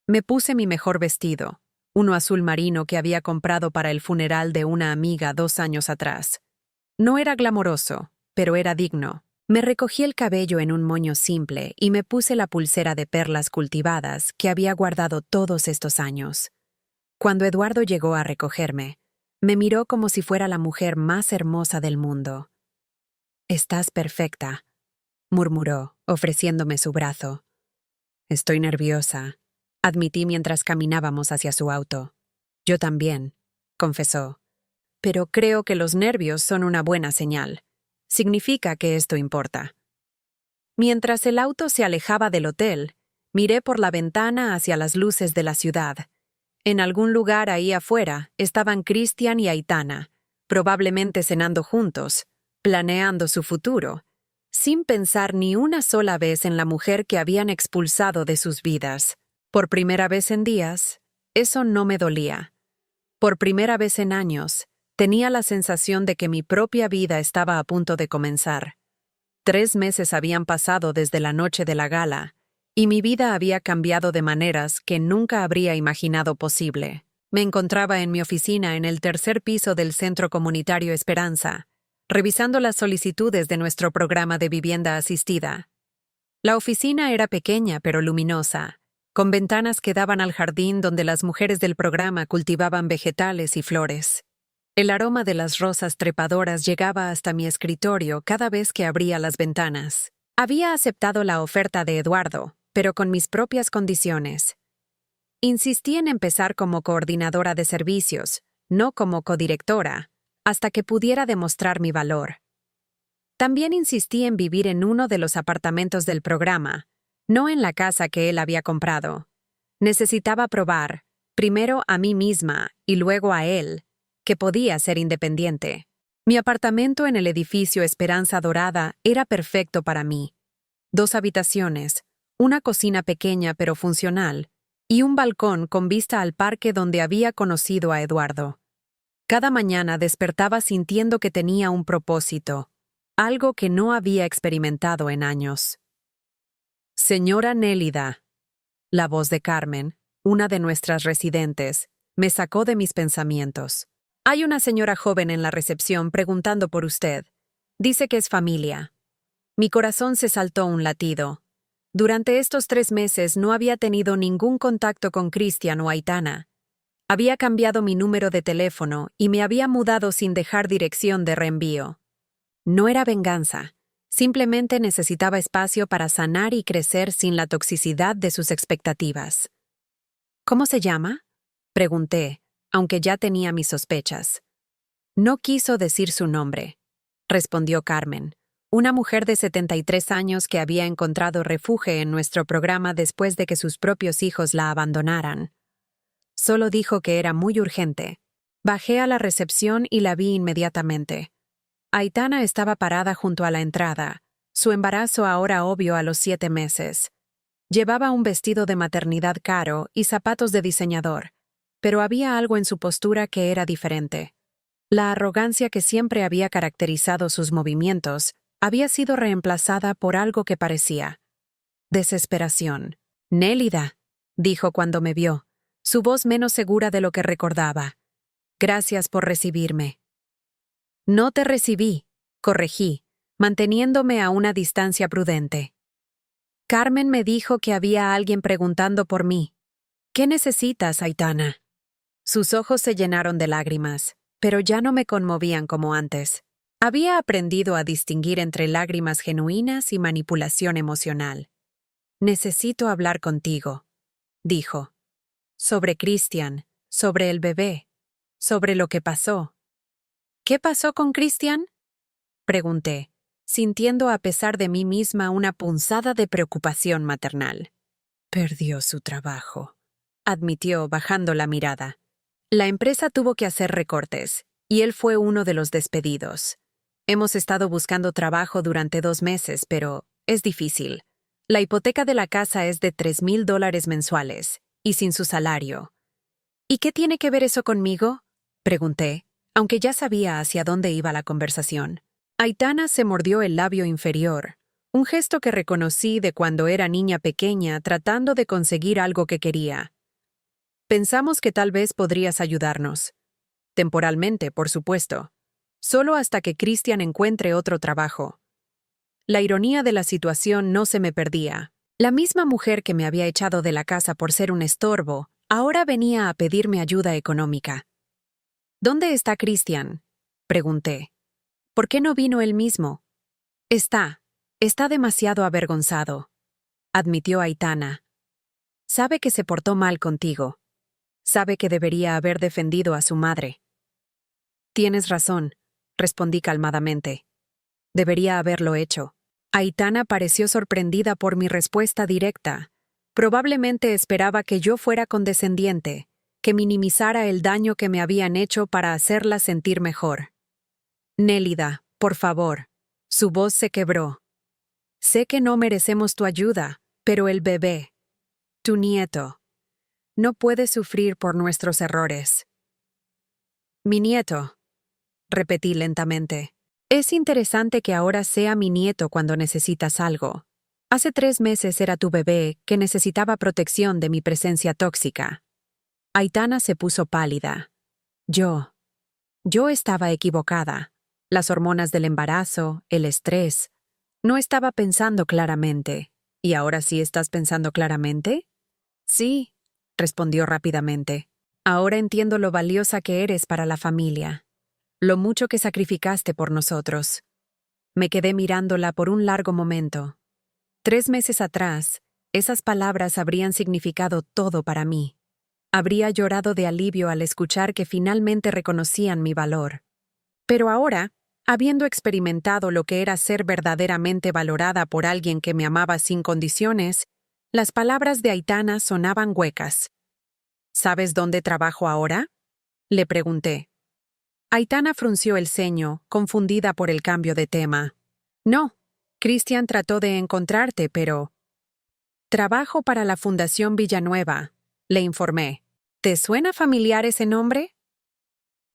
Me puse mi mejor vestido, uno azul marino que había comprado para el funeral de una amiga 2 años atrás. No era glamoroso, pero era digno. Me recogí el cabello en un moño simple y me puse la pulsera de perlas cultivadas que había guardado todos estos años. Cuando Eduardo llegó a recogerme, me miró como si fuera la mujer más hermosa del mundo. «Estás perfecta», murmuró, ofreciéndome su brazo. «Estoy nerviosa», admití mientras caminábamos hacia su auto. «Yo también», confesó. «Pero creo que los nervios son una buena señal. Significa que esto importa». Mientras el auto se alejaba del hotel, miré por la ventana hacia las luces de la ciudad. En algún lugar ahí afuera estaban Christian y Aitana, probablemente cenando juntos, planeando su futuro, sin pensar ni una sola vez en la mujer que habían expulsado de sus vidas. Por primera vez en días, eso no me dolía. Por primera vez en años, tenía la sensación de que mi propia vida estaba a punto de comenzar. 3 meses habían pasado desde la noche de la gala, y mi vida había cambiado de maneras que nunca habría imaginado posible. Me encontraba en mi oficina en el 3er piso del Centro Comunitario Esperanza, revisando las solicitudes de nuestro programa de vivienda asistida. La oficina era pequeña pero luminosa, con ventanas que daban al jardín donde las mujeres del programa cultivaban vegetales y flores. El aroma de las rosas trepadoras llegaba hasta mi escritorio cada vez que abría las ventanas. Había aceptado la oferta de Eduardo, pero con mis propias condiciones. Insistí en empezar como coordinadora de servicios, no como codirectora, hasta que pudiera demostrar mi valor. También insistí en vivir en uno de los apartamentos del programa, no en la casa que él había comprado. Necesitaba probar, primero a mí misma y luego a él, que podía ser independiente. Mi apartamento en el edificio Esperanza Dorada era perfecto para mí. 2 habitaciones, una cocina pequeña pero funcional, y un balcón con vista al parque donde había conocido a Eduardo. Cada mañana despertaba sintiendo que tenía un propósito, algo que no había experimentado en años. «Señora Nélida», la voz de Carmen, una de nuestras residentes, me sacó de mis pensamientos. «Hay una señora joven en la recepción preguntando por usted. Dice que es familia». Mi corazón se saltó un latido. Durante estos 3 meses no había tenido ningún contacto con Christian o Aitana. Había cambiado mi número de teléfono y me había mudado sin dejar dirección de reenvío. No era venganza. Simplemente necesitaba espacio para sanar y crecer sin la toxicidad de sus expectativas. «¿Cómo se llama?», pregunté, aunque ya tenía mis sospechas. «No quiso decir su nombre», respondió Carmen, una mujer de 73 años que había encontrado refugio en nuestro programa después de que sus propios hijos la abandonaran. Solo dijo que era muy urgente. Bajé a la recepción y la vi inmediatamente. Aitana estaba parada junto a la entrada, su embarazo ahora obvio a los 7 meses. Llevaba un vestido de maternidad caro y zapatos de diseñador, pero había algo en su postura que era diferente. La arrogancia que siempre había caracterizado sus movimientos había sido reemplazada por algo que parecía desesperación. «Nélida», dijo cuando me vio, su voz menos segura de lo que recordaba. «Gracias por recibirme». «No te recibí», corregí, manteniéndome a una distancia prudente. «Carmen me dijo que había alguien preguntando por mí». «¿Qué necesitas, Aitana?». Sus ojos se llenaron de lágrimas, pero ya no me conmovían como antes. Había aprendido a distinguir entre lágrimas genuinas y manipulación emocional. «Necesito hablar contigo», dijo. «Sobre Christian, sobre el bebé, sobre lo que pasó». «¿Qué pasó con Christian?», pregunté, sintiendo a pesar de mí misma una punzada de preocupación maternal. «Perdió su trabajo», admitió bajando la mirada. «La empresa tuvo que hacer recortes, y él fue uno de los despedidos. Hemos estado buscando trabajo durante 2 meses, pero es difícil. La hipoteca de la casa es de $3,000 mensuales, y sin su salario». «¿Y qué tiene que ver eso conmigo?», pregunté, aunque ya sabía hacia dónde iba la conversación. Aitana se mordió el labio inferior, un gesto que reconocí de cuando era niña pequeña tratando de conseguir algo que quería. «Pensamos que tal vez podrías ayudarnos. Temporalmente, por supuesto. Solo hasta que Christian encuentre otro trabajo». La ironía de la situación no se me perdía. La misma mujer que me había echado de la casa por ser un estorbo, ahora venía a pedirme ayuda económica. ¿Dónde está Christian?, pregunté. ¿Por qué no vino él mismo? Está demasiado avergonzado, admitió Aitana. Sabe que se portó mal contigo. Sabe que debería haber defendido a su madre. Tienes razón, respondí calmadamente. Debería haberlo hecho. Aitana pareció sorprendida por mi respuesta directa. Probablemente esperaba que yo fuera condescendiente, que minimizara el daño que me habían hecho para hacerla sentir mejor. Nélida, por favor. Su voz se quebró. Sé que no merecemos tu ayuda, pero el bebé, tu nieto, no puede sufrir por nuestros errores. Mi nieto, repetí lentamente. Es interesante que ahora sea mi nieto cuando necesitas algo. Hace 3 meses era tu bebé que necesitaba protección de mi presencia tóxica. Aitana se puso pálida. Yo estaba equivocada. Las hormonas del embarazo, el estrés. No estaba pensando claramente. ¿Y ahora sí estás pensando claramente? Sí, respondió rápidamente. Ahora entiendo lo valiosa que eres para la familia. Lo mucho que sacrificaste por nosotros. Me quedé mirándola por un largo momento. 3 meses atrás, esas palabras habrían significado todo para mí. Habría llorado de alivio al escuchar que finalmente reconocían mi valor. Pero ahora, habiendo experimentado lo que era ser verdaderamente valorada por alguien que me amaba sin condiciones, las palabras de Aitana sonaban huecas. ¿Sabes dónde trabajo ahora?, le pregunté. Aitana frunció el ceño, confundida por el cambio de tema. No, Christian trató de encontrarte, pero... Trabajo para la Fundación Villanueva, le informé. ¿Te suena familiar ese nombre?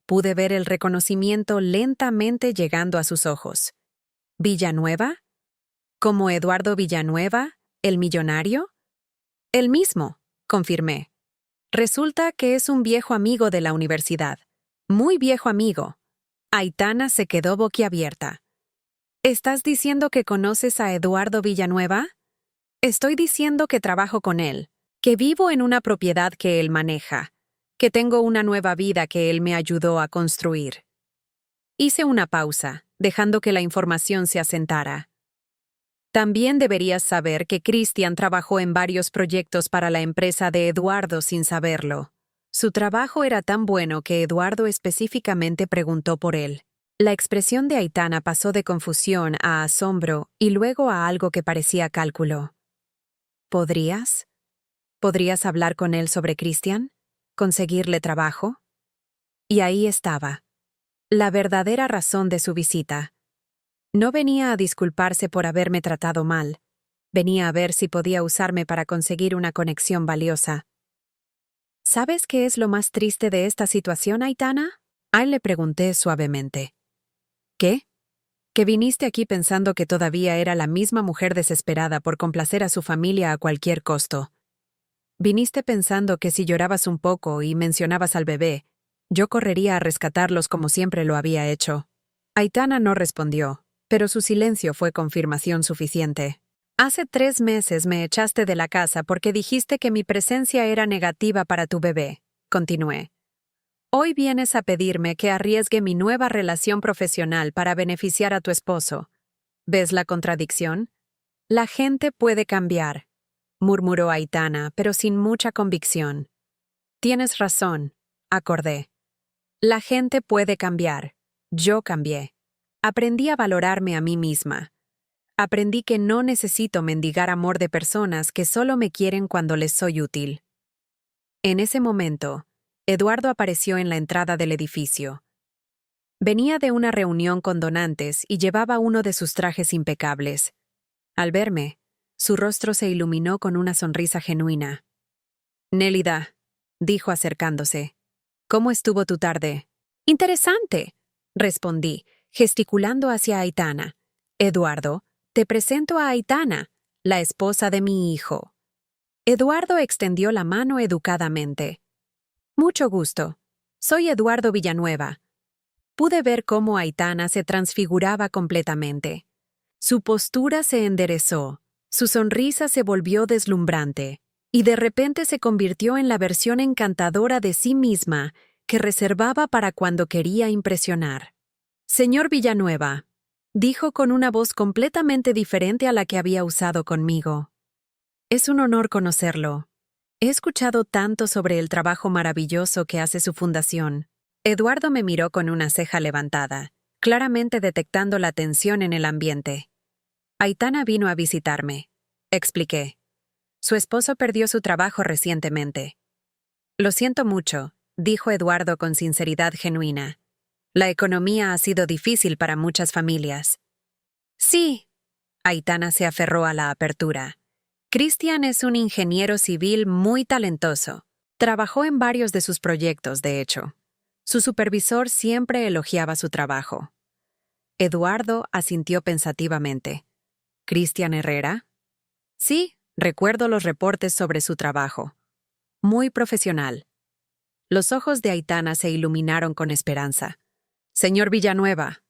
Pude ver el reconocimiento lentamente llegando a sus ojos. ¿Villanueva? ¿Como Eduardo Villanueva, el millonario? El mismo, confirmé. Resulta que es un viejo amigo de la universidad. Muy viejo amigo. Aitana se quedó boquiabierta. ¿Estás diciendo que conoces a Eduardo Villanueva? Estoy diciendo que trabajo con él, que vivo en una propiedad que él maneja, que tengo una nueva vida que él me ayudó a construir. Hice una pausa, dejando que la información se asentara. También deberías saber que Christian trabajó en varios proyectos para la empresa de Eduardo sin saberlo. Su trabajo era tan bueno que Eduardo específicamente preguntó por él. La expresión de Aitana pasó de confusión a asombro y luego a algo que parecía cálculo. ¿Podrías? ¿Podrías hablar con él sobre Christian? ¿Conseguirle trabajo? Y ahí estaba. La verdadera razón de su visita. No venía a disculparse por haberme tratado mal. Venía a ver si podía usarme para conseguir una conexión valiosa. ¿Sabes qué es lo más triste de esta situación, Aitana? A él le pregunté suavemente. ¿Qué? Que viniste aquí pensando que todavía era la misma mujer desesperada por complacer a su familia a cualquier costo. Viniste pensando que si llorabas un poco y mencionabas al bebé, yo correría a rescatarlos como siempre lo había hecho. Aitana no respondió, pero su silencio fue confirmación suficiente. Hace 3 meses me echaste de la casa porque dijiste que mi presencia era negativa para tu bebé, continué. Hoy vienes a pedirme que arriesgue mi nueva relación profesional para beneficiar a tu esposo. ¿Ves la contradicción? La gente puede cambiar, murmuró Aitana, pero sin mucha convicción. Tienes razón, acordé. La gente puede cambiar. Yo cambié. Aprendí a valorarme a mí misma. Aprendí que no necesito mendigar amor de personas que solo me quieren cuando les soy útil. En ese momento, Eduardo apareció en la entrada del edificio. Venía de una reunión con donantes y llevaba uno de sus trajes impecables. Al verme, su rostro se iluminó con una sonrisa genuina. «Nélida», dijo acercándose, «¿cómo estuvo tu tarde?» «Interesante», respondí, gesticulando hacia Aitana. «Eduardo, te presento a Aitana, la esposa de mi hijo». Eduardo extendió la mano educadamente. «Mucho gusto. Soy Eduardo Villanueva». Pude ver cómo Aitana se transfiguraba completamente. Su postura se enderezó, su sonrisa se volvió deslumbrante, y de repente se convirtió en la versión encantadora de sí misma que reservaba para cuando quería impresionar. «Señor Villanueva», dijo con una voz completamente diferente a la que había usado conmigo. «Es un honor conocerlo. He escuchado tanto sobre el trabajo maravilloso que hace su fundación». Eduardo me miró con una ceja levantada, claramente detectando la tensión en el ambiente. «Aitana vino a visitarme», expliqué. «Su esposo perdió su trabajo recientemente». «Lo siento mucho», dijo Eduardo con sinceridad genuina. «La economía ha sido difícil para muchas familias». «Sí», Aitana se aferró a la apertura. «Cristian es un ingeniero civil muy talentoso. Trabajó en varios de sus proyectos, de hecho. Su supervisor siempre elogiaba su trabajo». Eduardo asintió pensativamente. «¿Cristian Herrera?» «Sí, recuerdo los reportes sobre su trabajo. Muy profesional». Los ojos de Aitana se iluminaron con esperanza. «Señor Villanueva»,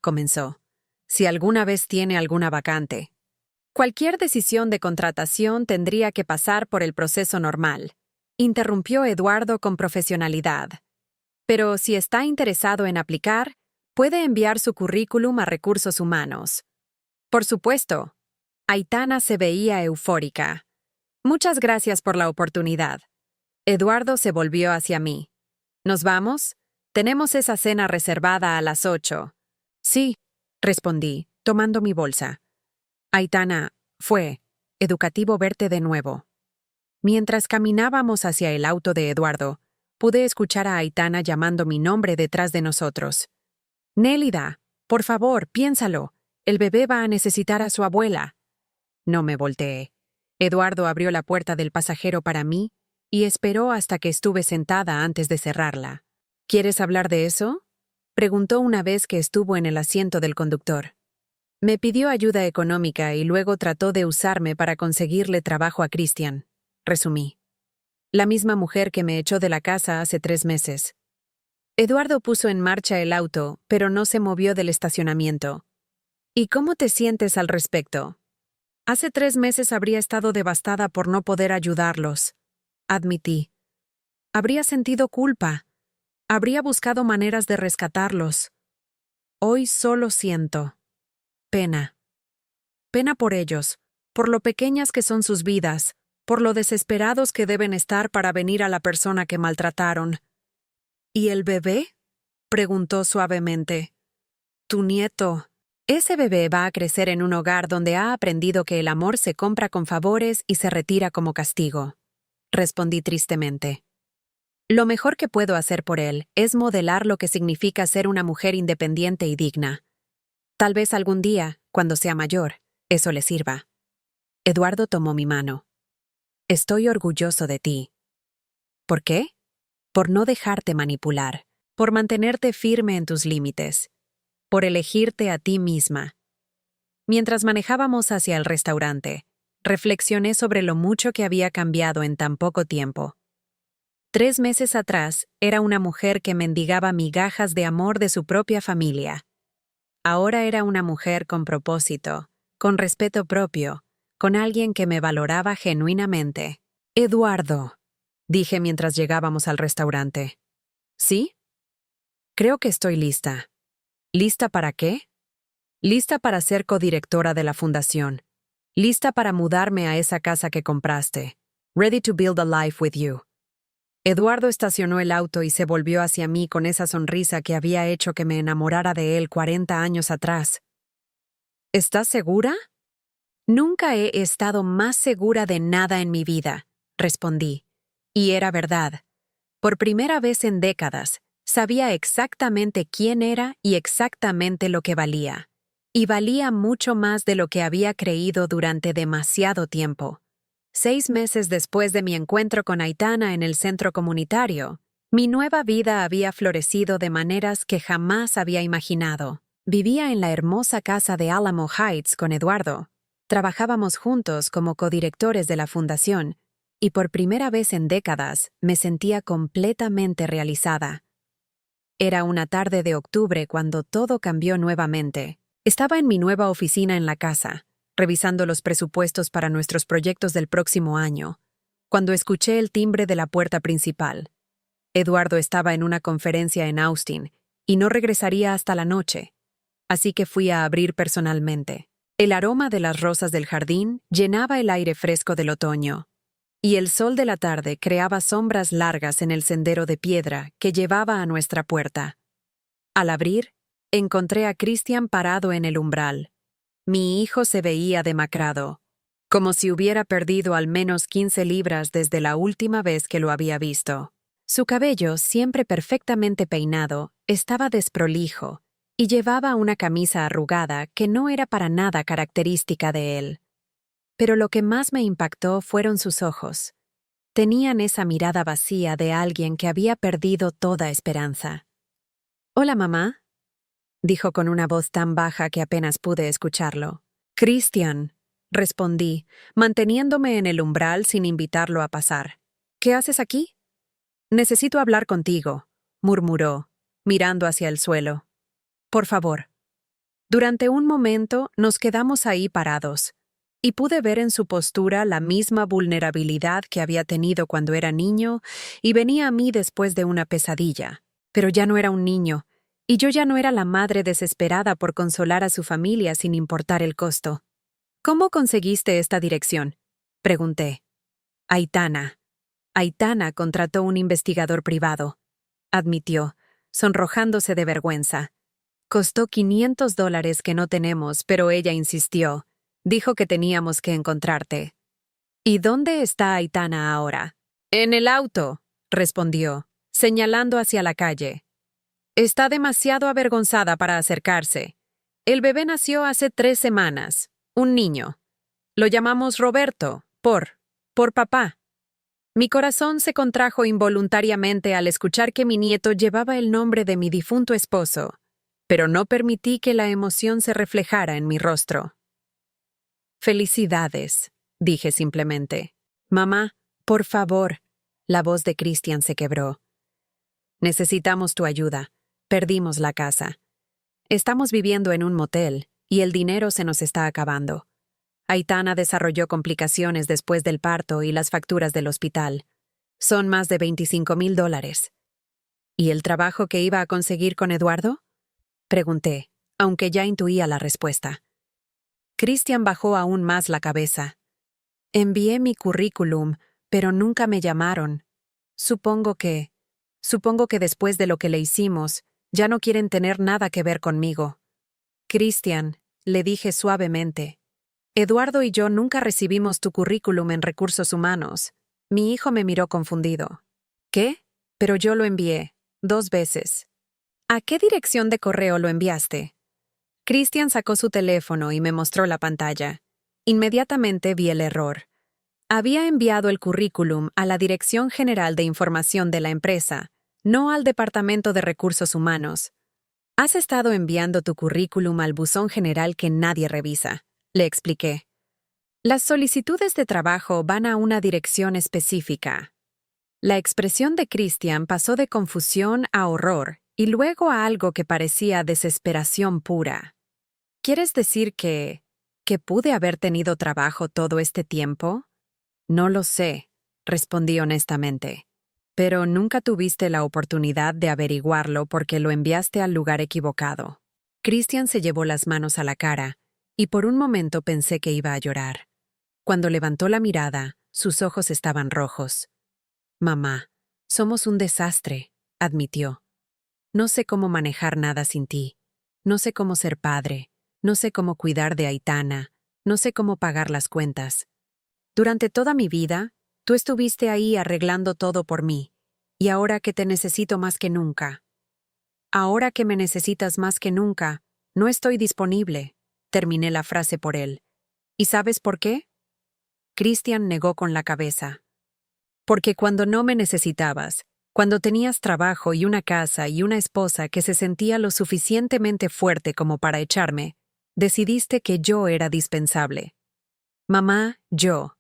comenzó, «si alguna vez tiene alguna vacante». «Cualquier decisión de contratación tendría que pasar por el proceso normal», interrumpió Eduardo con profesionalidad. «Pero si está interesado en aplicar, puede enviar su currículum a Recursos Humanos». «Por supuesto». Aitana se veía eufórica. «Muchas gracias por la oportunidad». Eduardo se volvió hacia mí. «¿Nos vamos? Tenemos esa cena reservada a las 8». «Sí», respondí, tomando mi bolsa. «Aitana, fue educativo verte de nuevo». Mientras caminábamos hacia el auto de Eduardo, pude escuchar a Aitana llamando mi nombre detrás de nosotros. «Nélida, por favor, piénsalo. El bebé va a necesitar a su abuela». No me volteé. Eduardo abrió la puerta del pasajero para mí y esperó hasta que estuve sentada antes de cerrarla. «¿Quieres hablar de eso?», preguntó una vez que estuvo en el asiento del conductor. Me pidió ayuda económica y luego trató de usarme para conseguirle trabajo a Cristian, resumí. La misma mujer que me echó de la casa hace 3 meses. Eduardo puso en marcha el auto, pero no se movió del estacionamiento. «¿Y cómo te sientes al respecto?». «Hace 3 meses habría estado devastada por no poder ayudarlos», admití. «Habría sentido culpa. Habría buscado maneras de rescatarlos. Hoy solo siento pena. Pena por ellos, por lo pequeñas que son sus vidas, por lo desesperados que deben estar para venir a la persona que maltrataron». «¿Y el bebé?», preguntó suavemente. «Tu nieto». «Ese bebé va a crecer en un hogar donde ha aprendido que el amor se compra con favores y se retira como castigo», respondí tristemente. «Lo mejor que puedo hacer por él es modelar lo que significa ser una mujer independiente y digna. Tal vez algún día, cuando sea mayor, eso le sirva». Eduardo tomó mi mano. «Estoy orgulloso de ti». «¿Por qué?». «Por no dejarte manipular, por mantenerte firme en tus límites, por elegirte a ti misma». Mientras manejábamos hacia el restaurante, reflexioné sobre lo mucho que había cambiado en tan poco tiempo. 3 meses atrás, era una mujer que mendigaba migajas de amor de su propia familia. Ahora era una mujer con propósito, con respeto propio, con alguien que me valoraba genuinamente. «Eduardo», dije mientras llegábamos al restaurante. «¿Sí? Creo que estoy lista». «¿Lista para qué?». «Lista para ser codirectora de la fundación. Lista para mudarme a esa casa que compraste. Ready to build a life with you». Eduardo estacionó el auto y se volvió hacia mí con esa sonrisa que había hecho que me enamorara de él 40 años atrás. «¿Estás segura?». «Nunca he estado más segura de nada en mi vida», respondí. Y era verdad. Por primera vez en décadas, sabía exactamente quién era y exactamente lo que valía. Y valía mucho más de lo que había creído durante demasiado tiempo. 6 meses después de mi encuentro con Aitana en el centro comunitario, mi nueva vida había florecido de maneras que jamás había imaginado. Vivía en la hermosa casa de Alamo Heights con Eduardo. Trabajábamos juntos como codirectores de la fundación, y por primera vez en décadas me sentía completamente realizada. Era una tarde de octubre cuando todo cambió nuevamente. Estaba en mi nueva oficina en la casa, revisando los presupuestos para nuestros proyectos del próximo año, cuando escuché el timbre de la puerta principal. Eduardo estaba en una conferencia en Austin y no regresaría hasta la noche, así que fui a abrir personalmente. El aroma de las rosas del jardín llenaba el aire fresco del otoño, y el sol de la tarde creaba sombras largas en el sendero de piedra que llevaba a nuestra puerta. Al abrir, encontré a Christian parado en el umbral. Mi hijo se veía demacrado, como si hubiera perdido al menos 15 libras desde la última vez que lo había visto. Su cabello, siempre perfectamente peinado, estaba desprolijo y llevaba una camisa arrugada que no era para nada característica de él. Pero lo que más me impactó fueron sus ojos. Tenían esa mirada vacía de alguien que había perdido toda esperanza. «Hola, mamá», dijo con una voz tan baja que apenas pude escucharlo. «Christian», respondí, manteniéndome en el umbral sin invitarlo a pasar. «¿Qué haces aquí?» «Necesito hablar contigo», murmuró, mirando hacia el suelo. «Por favor». Durante un momento nos quedamos ahí parados, y pude ver en su postura la misma vulnerabilidad que había tenido cuando era niño y venía a mí después de una pesadilla. Pero ya no era un niño, y yo ya no era la madre desesperada por consolar a su familia sin importar el costo. «¿Cómo conseguiste esta dirección?», pregunté. «Aitana. Aitana contrató un investigador privado», admitió, sonrojándose de vergüenza. «Costó $500 que no tenemos, pero ella insistió. Dijo que teníamos que encontrarte». «¿Y dónde está Aitana ahora?» «En el auto», respondió, señalando hacia la calle. «Está demasiado avergonzada para acercarse. El bebé nació hace 3 semanas, un niño. Lo llamamos Roberto, por papá». Mi corazón se contrajo involuntariamente al escuchar que mi nieto llevaba el nombre de mi difunto esposo, pero no permití que la emoción se reflejara en mi rostro. «Felicidades», dije simplemente. «Mamá, por favor». La voz de Christian se quebró. «Necesitamos tu ayuda. Perdimos la casa. Estamos viviendo en un motel y el dinero se nos está acabando. Aitana desarrolló complicaciones después del parto y las facturas del hospital. Son más de $25,000. ¿Y el trabajo que iba a conseguir con Eduardo?», pregunté, aunque ya intuía la respuesta. Christian bajó aún más la cabeza. «Envié mi currículum, pero nunca me llamaron. Supongo que después de lo que le hicimos, ya no quieren tener nada que ver conmigo». «Christian», le dije suavemente, «Eduardo y yo nunca recibimos tu currículum en recursos humanos». Mi hijo me miró confundido. «¿Qué? Pero yo lo envié, 2 veces». «¿A qué dirección de correo lo enviaste?». Christian sacó su teléfono y me mostró la pantalla. Inmediatamente vi el error. Había enviado el currículum a la Dirección General de Información de la empresa, no al Departamento de Recursos Humanos. «Has estado enviando tu currículum al buzón general que nadie revisa», le expliqué. «Las solicitudes de trabajo van a una dirección específica». La expresión de Christian pasó de confusión a horror y luego a algo que parecía desesperación pura. «¿Quieres decir que pude haber tenido trabajo todo este tiempo?» «No lo sé», respondí honestamente. «Pero nunca tuviste la oportunidad de averiguarlo porque lo enviaste al lugar equivocado». Christian se llevó las manos a la cara, y por un momento pensé que iba a llorar. Cuando levantó la mirada, sus ojos estaban rojos. «Mamá, somos un desastre», admitió. «No sé cómo manejar nada sin ti. No sé cómo ser padre. No sé cómo cuidar de Aitana. No sé cómo pagar las cuentas. Durante toda mi vida, tú estuviste ahí arreglando todo por mí, y ahora que te necesito más que nunca. Ahora que me necesitas más que nunca, no estoy disponible», terminé la frase por él. «¿Y sabes por qué?». Christian negó con la cabeza. «Porque cuando no me necesitabas, cuando tenías trabajo y una casa y una esposa que se sentía lo suficientemente fuerte como para echarme, decidiste que yo era dispensable». «Mamá, yo».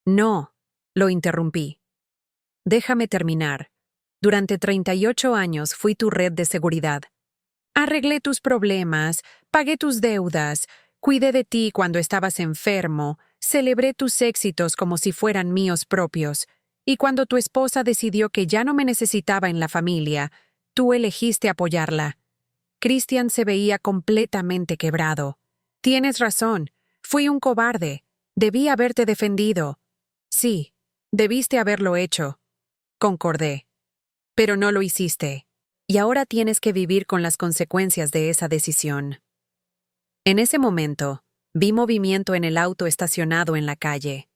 «No», lo interrumpí. «Déjame terminar. Durante 38 años fui tu red de seguridad. Arreglé tus problemas, Pagué tus deudas, cuidé de ti cuando estabas enfermo, celebré tus éxitos como si fueran míos propios, y cuando tu esposa decidió que ya no me necesitaba en la familia, tú elegiste apoyarla. Christian se veía completamente quebrado. Tienes razón, fui un cobarde. Debí haberte defendido. Sí, debiste haberlo hecho. Concordé. Pero no lo hiciste. Y ahora tienes que vivir con las consecuencias de esa decisión. En ese momento, vi movimiento en el auto estacionado en la calle.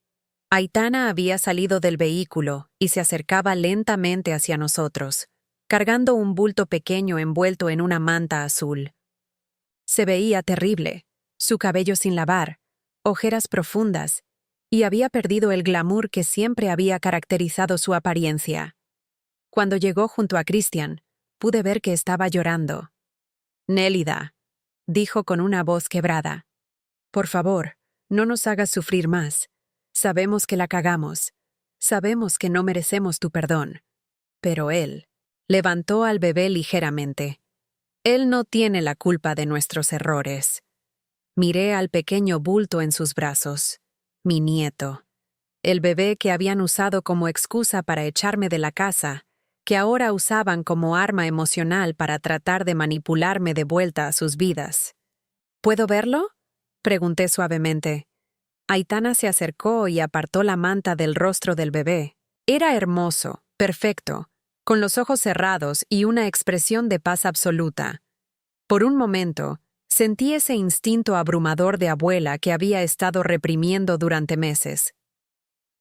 Aitana había salido del vehículo y se acercaba lentamente hacia nosotros, cargando un bulto pequeño envuelto en una manta azul. Se veía terrible, su cabello sin lavar, ojeras profundas, y había perdido el glamour que siempre había caracterizado su apariencia. Cuando llegó junto a Christian, pude ver que estaba llorando. «Nélida», dijo con una voz quebrada, «por favor, no nos hagas sufrir más. Sabemos que la cagamos. Sabemos que no merecemos tu perdón». Pero él levantó al bebé ligeramente. Él no tiene la culpa de nuestros errores. Miré al pequeño bulto en sus brazos. Mi nieto. El bebé que habían usado como excusa para echarme de la casa, que ahora usaban como arma emocional para tratar de manipularme de vuelta a sus vidas. ¿Puedo verlo?, pregunté suavemente. Aitana se acercó y apartó la manta del rostro del bebé. Era hermoso, perfecto, con los ojos cerrados y una expresión de paz absoluta. Por un momento, sentí ese instinto abrumador de abuela que había estado reprimiendo durante meses.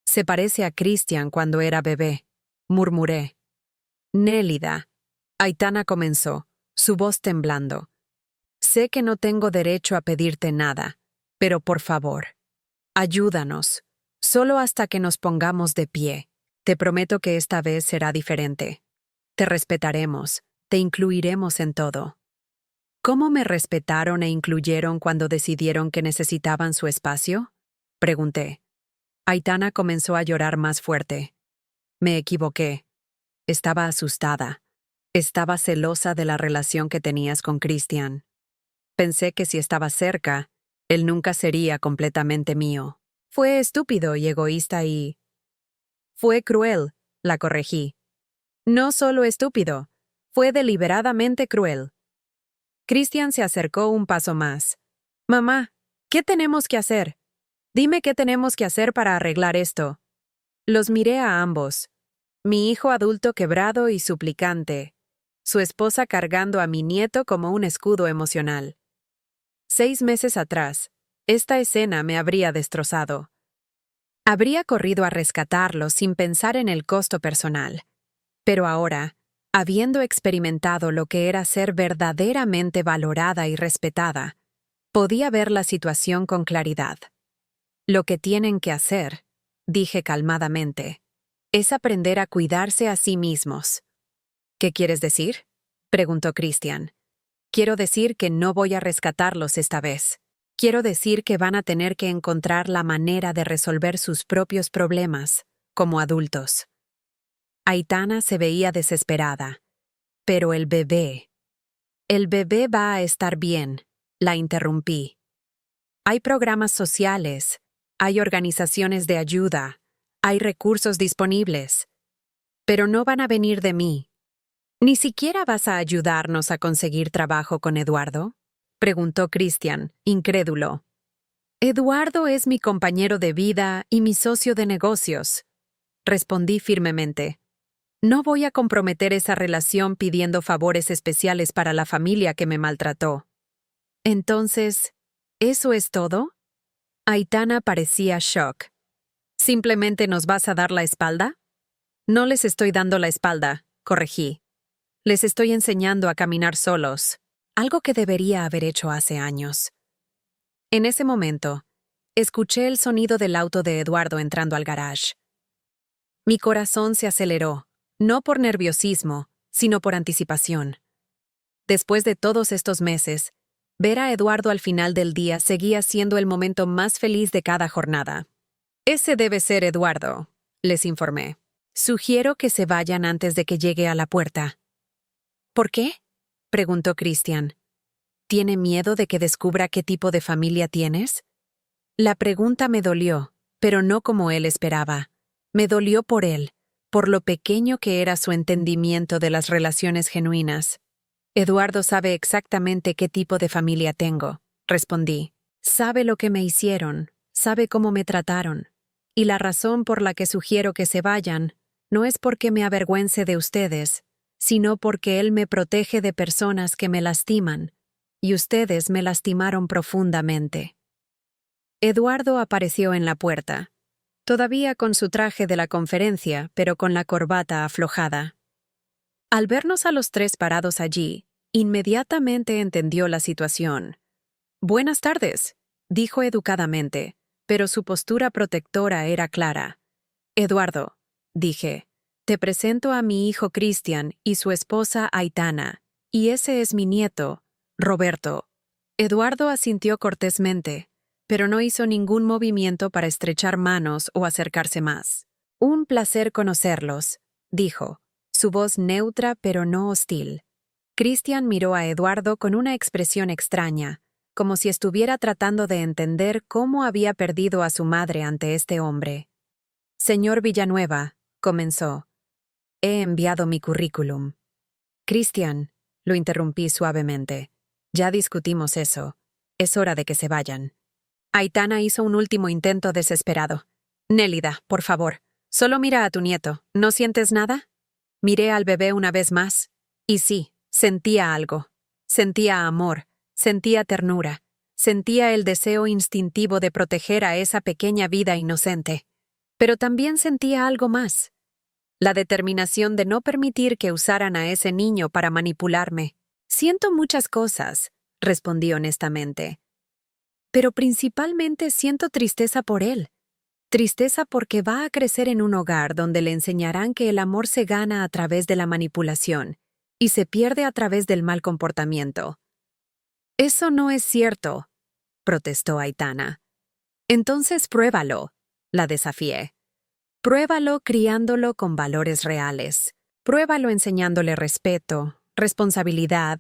«Se parece a Christian cuando era bebé», murmuré. «Nélida», Aitana comenzó, su voz temblando. «Sé que no tengo derecho a pedirte nada, pero por favor, ayúdanos, solo hasta que nos pongamos de pie. Te prometo que esta vez será diferente. Te respetaremos, te incluiremos en todo». «¿Cómo me respetaron e incluyeron cuando decidieron que necesitaban su espacio?», pregunté. Aitana comenzó a llorar más fuerte. «Me equivoqué. Estaba asustada. Estaba celosa de la relación que tenías con Christian. Pensé que si estaba cerca, él nunca sería completamente mío. Fue estúpido y egoísta y... Fue cruel», la corregí. «No solo estúpido, fue deliberadamente cruel». Christian se acercó un paso más. «Mamá, ¿qué tenemos que hacer? Dime qué tenemos que hacer para arreglar esto». Los miré a ambos. Mi hijo adulto quebrado y suplicante. Su esposa cargando a mi nieto como un escudo emocional. 6 meses atrás, esta escena me habría destrozado. Habría corrido a rescatarlo sin pensar en el costo personal. Pero ahora, habiendo experimentado lo que era ser verdaderamente valorada y respetada, podía ver la situación con claridad. «Lo que tienen que hacer», dije calmadamente, «es aprender a cuidarse a sí mismos». «¿Qué quieres decir?», preguntó Christian. «Quiero decir que no voy a rescatarlos esta vez. Quiero decir que van a tener que encontrar la manera de resolver sus propios problemas, como adultos». Aitana se veía desesperada. «Pero el bebé...». «El bebé va a estar bien», la interrumpí. «Hay programas sociales, hay organizaciones de ayuda, hay recursos disponibles. Pero no van a venir de mí». «¿Ni siquiera vas a ayudarnos a conseguir trabajo con Eduardo?», preguntó Christian, incrédulo. «Eduardo es mi compañero de vida y mi socio de negocios», respondí firmemente. «No voy a comprometer esa relación pidiendo favores especiales para la familia que me maltrató». «Entonces, ¿eso es todo?». Aitana parecía shock. «¿Simplemente nos vas a dar la espalda?». «No les estoy dando la espalda», corregí. «Les estoy enseñando a caminar solos, algo que debería haber hecho hace años». En ese momento, escuché el sonido del auto de Eduardo entrando al garage. Mi corazón se aceleró, no por nerviosismo, sino por anticipación. Después de todos estos meses, ver a Eduardo al final del día seguía siendo el momento más feliz de cada jornada. «Ese debe ser Eduardo», les informé. «Sugiero que se vayan antes de que llegue a la puerta». «¿Por qué?», preguntó Christian. ¿Tiene miedo de que descubra qué tipo de familia tienes? La pregunta me dolió, pero no como él esperaba. Me dolió por él, por lo pequeño que era su entendimiento de las relaciones genuinas. Eduardo sabe exactamente qué tipo de familia tengo, respondí. Sabe lo que me hicieron, sabe cómo me trataron. Y la razón por la que sugiero que se vayan no es porque me avergüence de ustedes, sino porque él me protege de personas que me lastiman, y ustedes me lastimaron profundamente. Eduardo apareció en la puerta, todavía con su traje de la conferencia, pero con la corbata aflojada. Al vernos a los tres parados allí, inmediatamente entendió la situación. «Buenas tardes», dijo educadamente, pero su postura protectora era clara. «Eduardo», dije, «te presento a mi hijo Cristian y su esposa Aitana, y ese es mi nieto, Roberto». Eduardo asintió cortésmente, pero no hizo ningún movimiento para estrechar manos o acercarse más. «Un placer conocerlos», dijo, su voz neutra pero no hostil. Cristian miró a Eduardo con una expresión extraña, como si estuviera tratando de entender cómo había perdido a su madre ante este hombre. «Señor Villanueva», comenzó, «he enviado mi currículum». «Cristian», lo interrumpí suavemente, «ya discutimos eso. Es hora de que se vayan». Aitana hizo un último intento desesperado. «Nélida, por favor, solo mira a tu nieto. ¿No sientes nada?» Miré al bebé una vez más, y sí, sentía algo. Sentía amor, sentía ternura, sentía el deseo instintivo de proteger a esa pequeña vida inocente. Pero también sentía algo más. La determinación de no permitir que usaran a ese niño para manipularme. «Siento muchas cosas», respondí honestamente. «Pero principalmente siento tristeza por él. Tristeza porque va a crecer en un hogar donde le enseñarán que el amor se gana a través de la manipulación y se pierde a través del mal comportamiento». «Eso no es cierto», protestó Aitana. «Entonces pruébalo», la desafié. «Pruébalo criándolo con valores reales. Pruébalo enseñándole respeto, responsabilidad,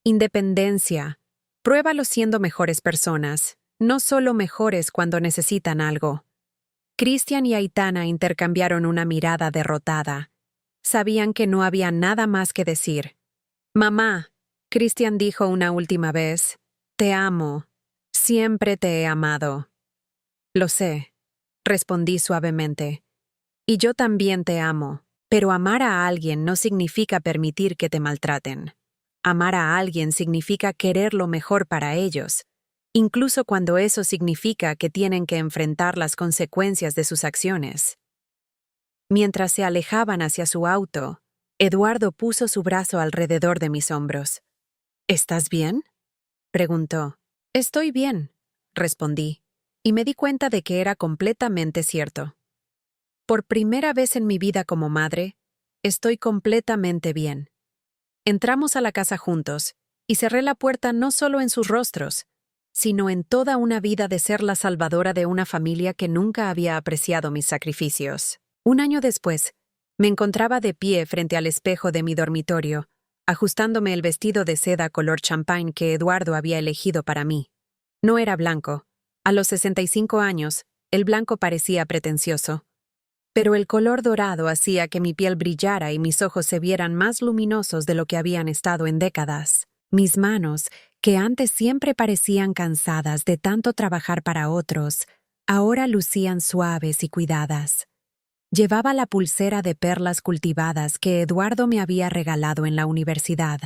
independencia. Pruébalo siendo mejores personas, no solo mejores cuando necesitan algo». Cristian y Aitana intercambiaron una mirada derrotada. Sabían que no había nada más que decir. «Mamá», Cristian dijo una última vez, «te amo. Siempre te he amado». «Lo sé», respondí suavemente. «Y yo también te amo, pero amar a alguien no significa permitir que te maltraten. Amar a alguien significa querer lo mejor para ellos, incluso cuando eso significa que tienen que enfrentar las consecuencias de sus acciones». Mientras se alejaban hacia su auto, Eduardo puso su brazo alrededor de mis hombros. «¿Estás bien?», preguntó. «Estoy bien», respondí, y me di cuenta de que era completamente cierto. Por primera vez en mi vida como madre, estoy completamente bien. Entramos a la casa juntos, y cerré la puerta no solo en sus rostros, sino en toda una vida de ser la salvadora de una familia que nunca había apreciado mis sacrificios. Un año después, me encontraba de pie frente al espejo de mi dormitorio, ajustándome el vestido de seda color champagne que Eduardo había elegido para mí. No era blanco. A los 65 años, el blanco parecía pretencioso. Pero el color dorado hacía que mi piel brillara y mis ojos se vieran más luminosos de lo que habían estado en décadas. Mis manos, que antes siempre parecían cansadas de tanto trabajar para otros, ahora lucían suaves y cuidadas. Llevaba la pulsera de perlas cultivadas que Eduardo me había regalado en la universidad,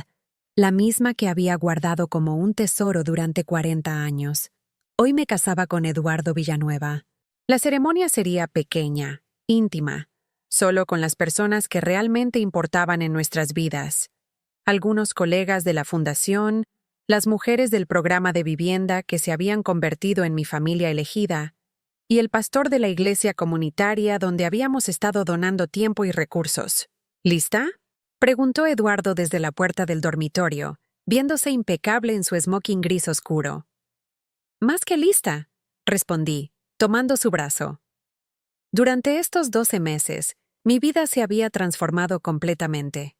la misma que había guardado como un tesoro durante 40 años. Hoy me casaba con Eduardo Villanueva. La ceremonia sería pequeña, íntima, solo con las personas que realmente importaban en nuestras vidas. Algunos colegas de la fundación, las mujeres del programa de vivienda que se habían convertido en mi familia elegida, y el pastor de la iglesia comunitaria donde habíamos estado donando tiempo y recursos. ¿Lista?, preguntó Eduardo desde la puerta del dormitorio, viéndose impecable en su smoking gris oscuro. «Más que lista», respondí, tomando su brazo. Durante estos 12 meses, mi vida se había transformado completamente.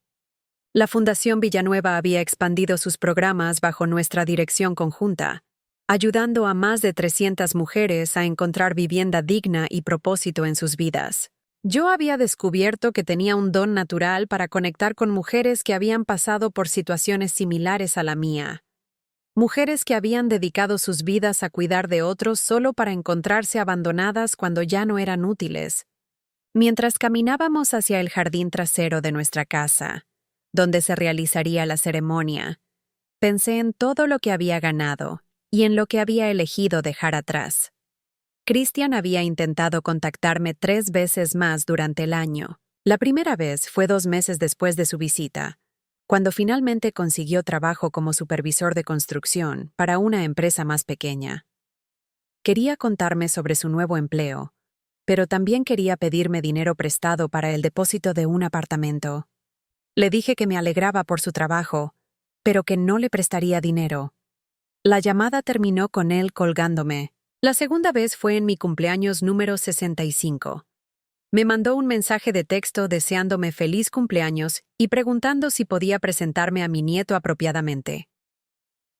La Fundación Villanueva había expandido sus programas bajo nuestra dirección conjunta, ayudando a más de 300 mujeres a encontrar vivienda digna y propósito en sus vidas. Yo había descubierto que tenía un don natural para conectar con mujeres que habían pasado por situaciones similares a la mía. Mujeres que habían dedicado sus vidas a cuidar de otros solo para encontrarse abandonadas cuando ya no eran útiles. Mientras caminábamos hacia el jardín trasero de nuestra casa, donde se realizaría la ceremonia, pensé en todo lo que había ganado y en lo que había elegido dejar atrás. Christian había intentado contactarme 3 veces más durante el año. La primera vez fue 2 meses después de su visita, cuando finalmente consiguió trabajo como supervisor de construcción para una empresa más pequeña. Quería contarme sobre su nuevo empleo, pero también quería pedirme dinero prestado para el depósito de un apartamento. Le dije que me alegraba por su trabajo, pero que no le prestaría dinero. La llamada terminó con él colgándome. La segunda vez fue en mi cumpleaños número 65. Me mandó un mensaje de texto deseándome feliz cumpleaños y preguntando si podía presentarme a mi nieto apropiadamente.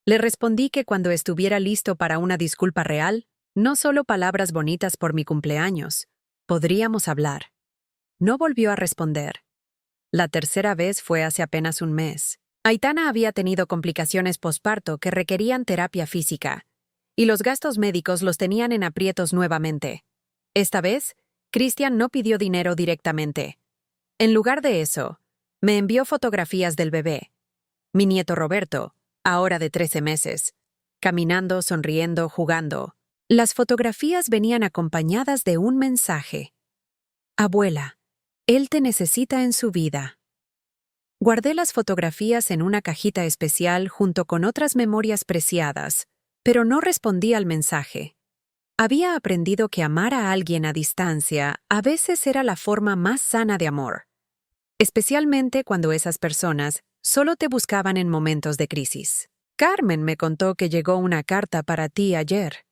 Le respondí que cuando estuviera listo para una disculpa real, no solo palabras bonitas por mi cumpleaños, podríamos hablar. No volvió a responder. La tercera vez fue hace apenas un mes. Aitana había tenido complicaciones posparto que requerían terapia física, y los gastos médicos los tenían en aprietos nuevamente. Esta vez, Christian no pidió dinero directamente. En lugar de eso, me envió fotografías del bebé, mi nieto Roberto, ahora de 13 meses, caminando, sonriendo, jugando. Las fotografías venían acompañadas de un mensaje. Abuela, él te necesita en su vida. Guardé las fotografías en una cajita especial junto con otras memorias preciadas, pero no respondí al mensaje. Había aprendido que amar a alguien a distancia a veces era la forma más sana de amor, especialmente cuando esas personas solo te buscaban en momentos de crisis. Carmen me contó que llegó una carta para ti ayer,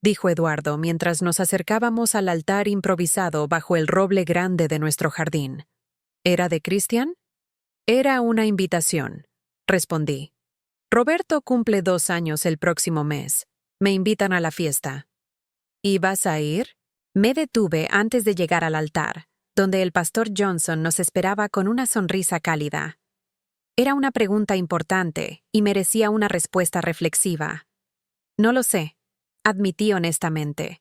dijo Eduardo mientras nos acercábamos al altar improvisado bajo el roble grande de nuestro jardín. ¿Era de Christian? Era una invitación, respondí. Roberto cumple 2 años el próximo mes. Me invitan a la fiesta. ¿Y vas a ir? Me detuve antes de llegar al altar, donde el pastor Johnson nos esperaba con una sonrisa cálida. Era una pregunta importante y merecía una respuesta reflexiva. No lo sé, admití honestamente.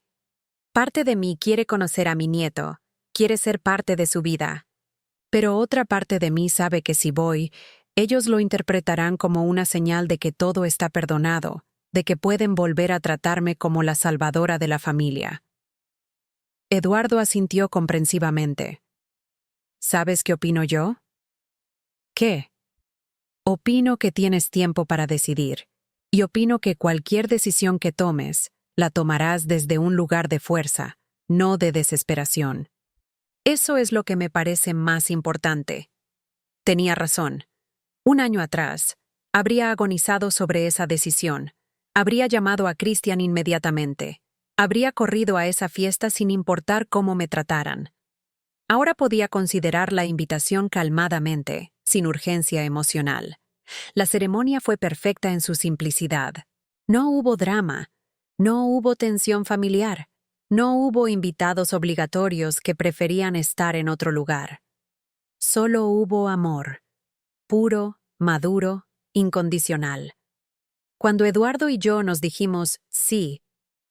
Parte de mí quiere conocer a mi nieto, quiere ser parte de su vida. Pero otra parte de mí sabe que si voy, ellos lo interpretarán como una señal de que todo está perdonado, de que pueden volver a tratarme como la salvadora de la familia. Eduardo asintió comprensivamente. ¿Sabes qué opino yo? ¿Qué? Opino que tienes tiempo para decidir, y opino que cualquier decisión que tomes, la tomarás desde un lugar de fuerza, no de desesperación. Eso es lo que me parece más importante. Tenía razón. 1 año atrás, habría agonizado sobre esa decisión. Habría llamado a Christian inmediatamente. Habría corrido a esa fiesta sin importar cómo me trataran. Ahora podía considerar la invitación calmadamente, sin urgencia emocional. La ceremonia fue perfecta en su simplicidad. No hubo drama. No hubo tensión familiar. No hubo invitados obligatorios que preferían estar en otro lugar. Solo hubo amor. Puro, maduro, incondicional. Cuando Eduardo y yo nos dijimos sí,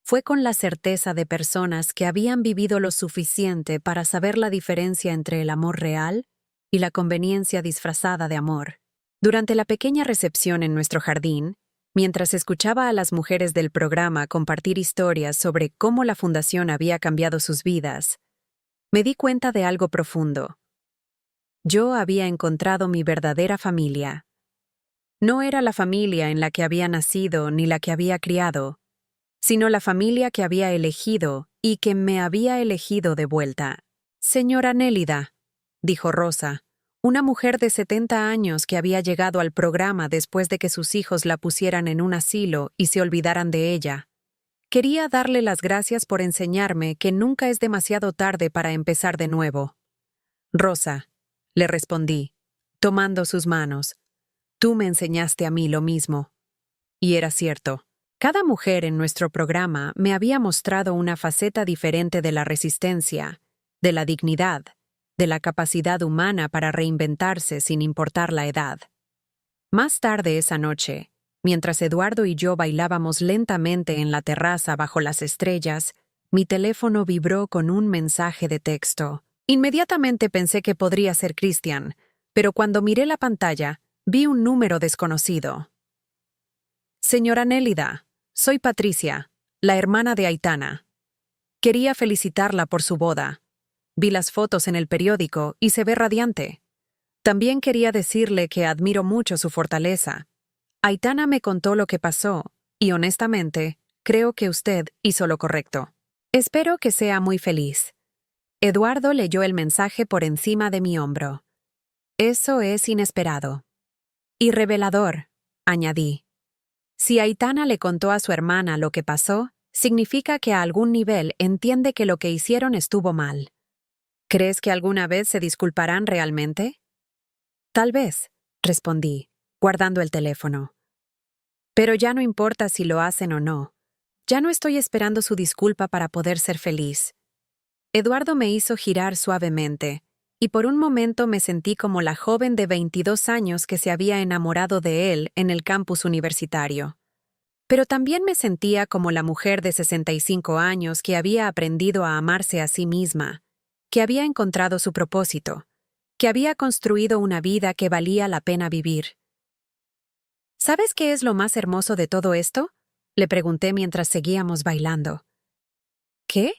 fue con la certeza de personas que habían vivido lo suficiente para saber la diferencia entre el amor real y la conveniencia disfrazada de amor. Durante la pequeña recepción en nuestro jardín, mientras escuchaba a las mujeres del programa compartir historias sobre cómo la fundación había cambiado sus vidas, me di cuenta de algo profundo. Yo había encontrado mi verdadera familia. No era la familia en la que había nacido ni la que había criado, sino la familia que había elegido y que me había elegido de vuelta. Señora Nélida, dijo Rosa, una mujer de 70 años que había llegado al programa después de que sus hijos la pusieran en un asilo y se olvidaran de ella. Quería darle las gracias por enseñarme que nunca es demasiado tarde para empezar de nuevo. Rosa, le respondí, tomando sus manos. Tú me enseñaste a mí lo mismo. Y era cierto. Cada mujer en nuestro programa me había mostrado una faceta diferente de la resistencia, de la dignidad, de la capacidad humana para reinventarse sin importar la edad. Más tarde esa noche, mientras Eduardo y yo bailábamos lentamente en la terraza bajo las estrellas, mi teléfono vibró con un mensaje de texto. Inmediatamente pensé que podría ser Cristian, pero cuando miré la pantalla, vi un número desconocido. Señora Nélida, soy Patricia, la hermana de Aitana. Quería felicitarla por su boda. Vi las fotos en el periódico y se ve radiante. También quería decirle que admiro mucho su fortaleza. Aitana me contó lo que pasó, y honestamente, creo que usted hizo lo correcto. Espero que sea muy feliz. Eduardo leyó el mensaje por encima de mi hombro. Eso es inesperado. Y revelador, añadí. Si Aitana le contó a su hermana lo que pasó, significa que a algún nivel entiende que lo que hicieron estuvo mal. ¿Crees que alguna vez se disculparán realmente? Tal vez, respondí, guardando el teléfono. Pero ya no importa si lo hacen o no. Ya no estoy esperando su disculpa para poder ser feliz. Eduardo me hizo girar suavemente, y por un momento me sentí como la joven de 22 años que se había enamorado de él en el campus universitario. Pero también me sentía como la mujer de 65 años que había aprendido a amarse a sí misma, que había encontrado su propósito, que había construido una vida que valía la pena vivir. ¿Sabes qué es lo más hermoso de todo esto? Le pregunté mientras seguíamos bailando. ¿Qué?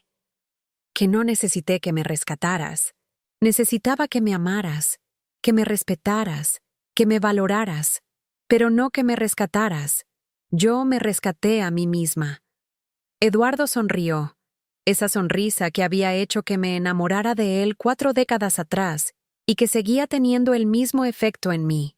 Que no necesité que me rescataras. Necesitaba que me amaras, que me respetaras, que me valoraras, pero no que me rescataras. Yo me rescaté a mí misma. Eduardo sonrió, esa sonrisa que había hecho que me enamorara de él 4 décadas atrás y que seguía teniendo el mismo efecto en mí.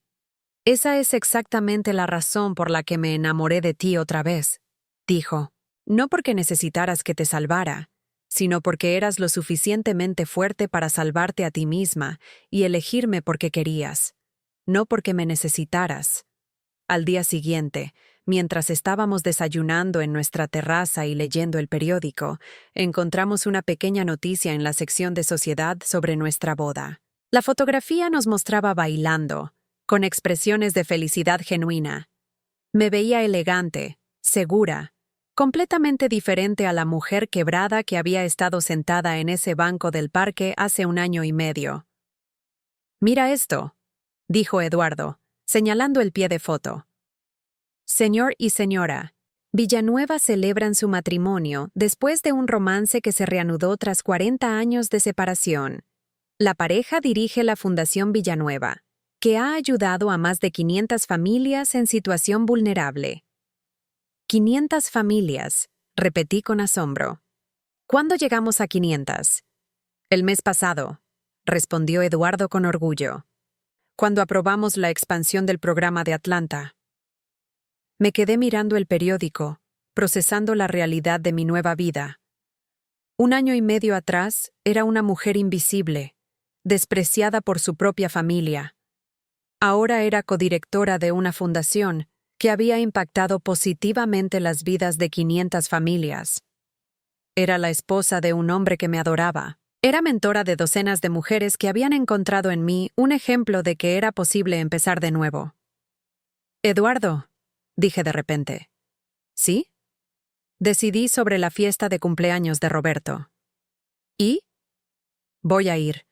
Esa es exactamente la razón por la que me enamoré de ti otra vez, dijo. No porque necesitaras que te salvara, sino porque eras lo suficientemente fuerte para salvarte a ti misma y elegirme porque querías, no porque me necesitaras. Al día siguiente, mientras estábamos desayunando en nuestra terraza y leyendo el periódico, encontramos una pequeña noticia en la sección de sociedad sobre nuestra boda. La fotografía nos mostraba bailando, con expresiones de felicidad genuina. Me veía elegante, segura, completamente diferente a la mujer quebrada que había estado sentada en ese banco del parque hace 1 año y medio. «Mira esto», dijo Eduardo, señalando el pie de foto. Señor y señora, Villanueva celebran su matrimonio después de un romance que se reanudó tras 40 años de separación. La pareja dirige la Fundación Villanueva, que ha ayudado a más de 500 familias en situación vulnerable. 500 familias, repetí con asombro. ¿Cuándo llegamos a 500? El mes pasado, respondió Eduardo con orgullo. Cuando aprobamos la expansión del programa de Atlanta. Me quedé mirando el periódico, procesando la realidad de mi nueva vida. 1 año y medio atrás era una mujer invisible, despreciada por su propia familia. Ahora era codirectora de una fundación que había impactado positivamente las vidas de 500 familias. Era la esposa de un hombre que me adoraba. Era mentora de docenas de mujeres que habían encontrado en mí un ejemplo de que era posible empezar de nuevo. Eduardo, dije de repente. ¿Sí? Decidí sobre la fiesta de cumpleaños de Roberto. ¿Y? Voy a ir,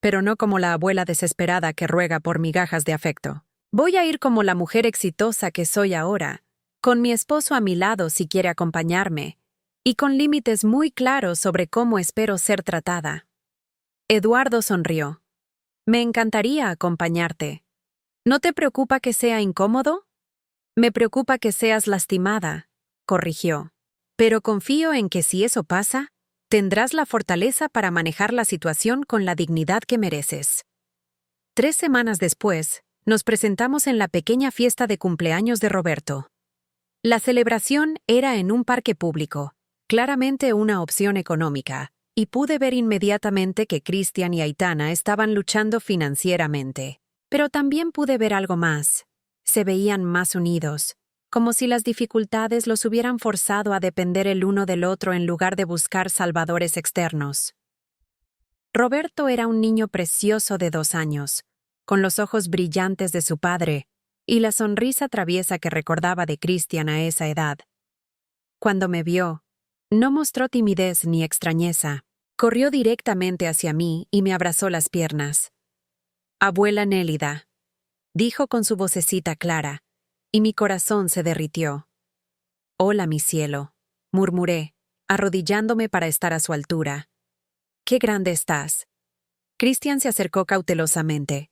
pero no como la abuela desesperada que ruega por migajas de afecto. Voy a ir como la mujer exitosa que soy ahora, con mi esposo a mi lado si quiere acompañarme, y con límites muy claros sobre cómo espero ser tratada. Eduardo sonrió. Me encantaría acompañarte. ¿No te preocupa que sea incómodo? Me preocupa que seas lastimada, corrigió. Pero confío en que si eso pasa, tendrás la fortaleza para manejar la situación con la dignidad que mereces. 3 semanas después, nos presentamos en la pequeña fiesta de cumpleaños de Roberto. La celebración era en un parque público, claramente una opción económica, y pude ver inmediatamente que Cristian y Aitana estaban luchando financieramente. Pero también pude ver algo más. Se veían más unidos, como si las dificultades los hubieran forzado a depender el uno del otro en lugar de buscar salvadores externos. Roberto era un niño precioso de 2 años, con los ojos brillantes de su padre y la sonrisa traviesa que recordaba de Christian a esa edad. Cuando me vio, no mostró timidez ni extrañeza. Corrió directamente hacia mí y me abrazó las piernas. «Abuela Nélida», dijo con su vocecita clara, y mi corazón se derritió. «Hola, mi cielo», murmuré, arrodillándome para estar a su altura. «Qué grande estás». Christian se acercó cautelosamente.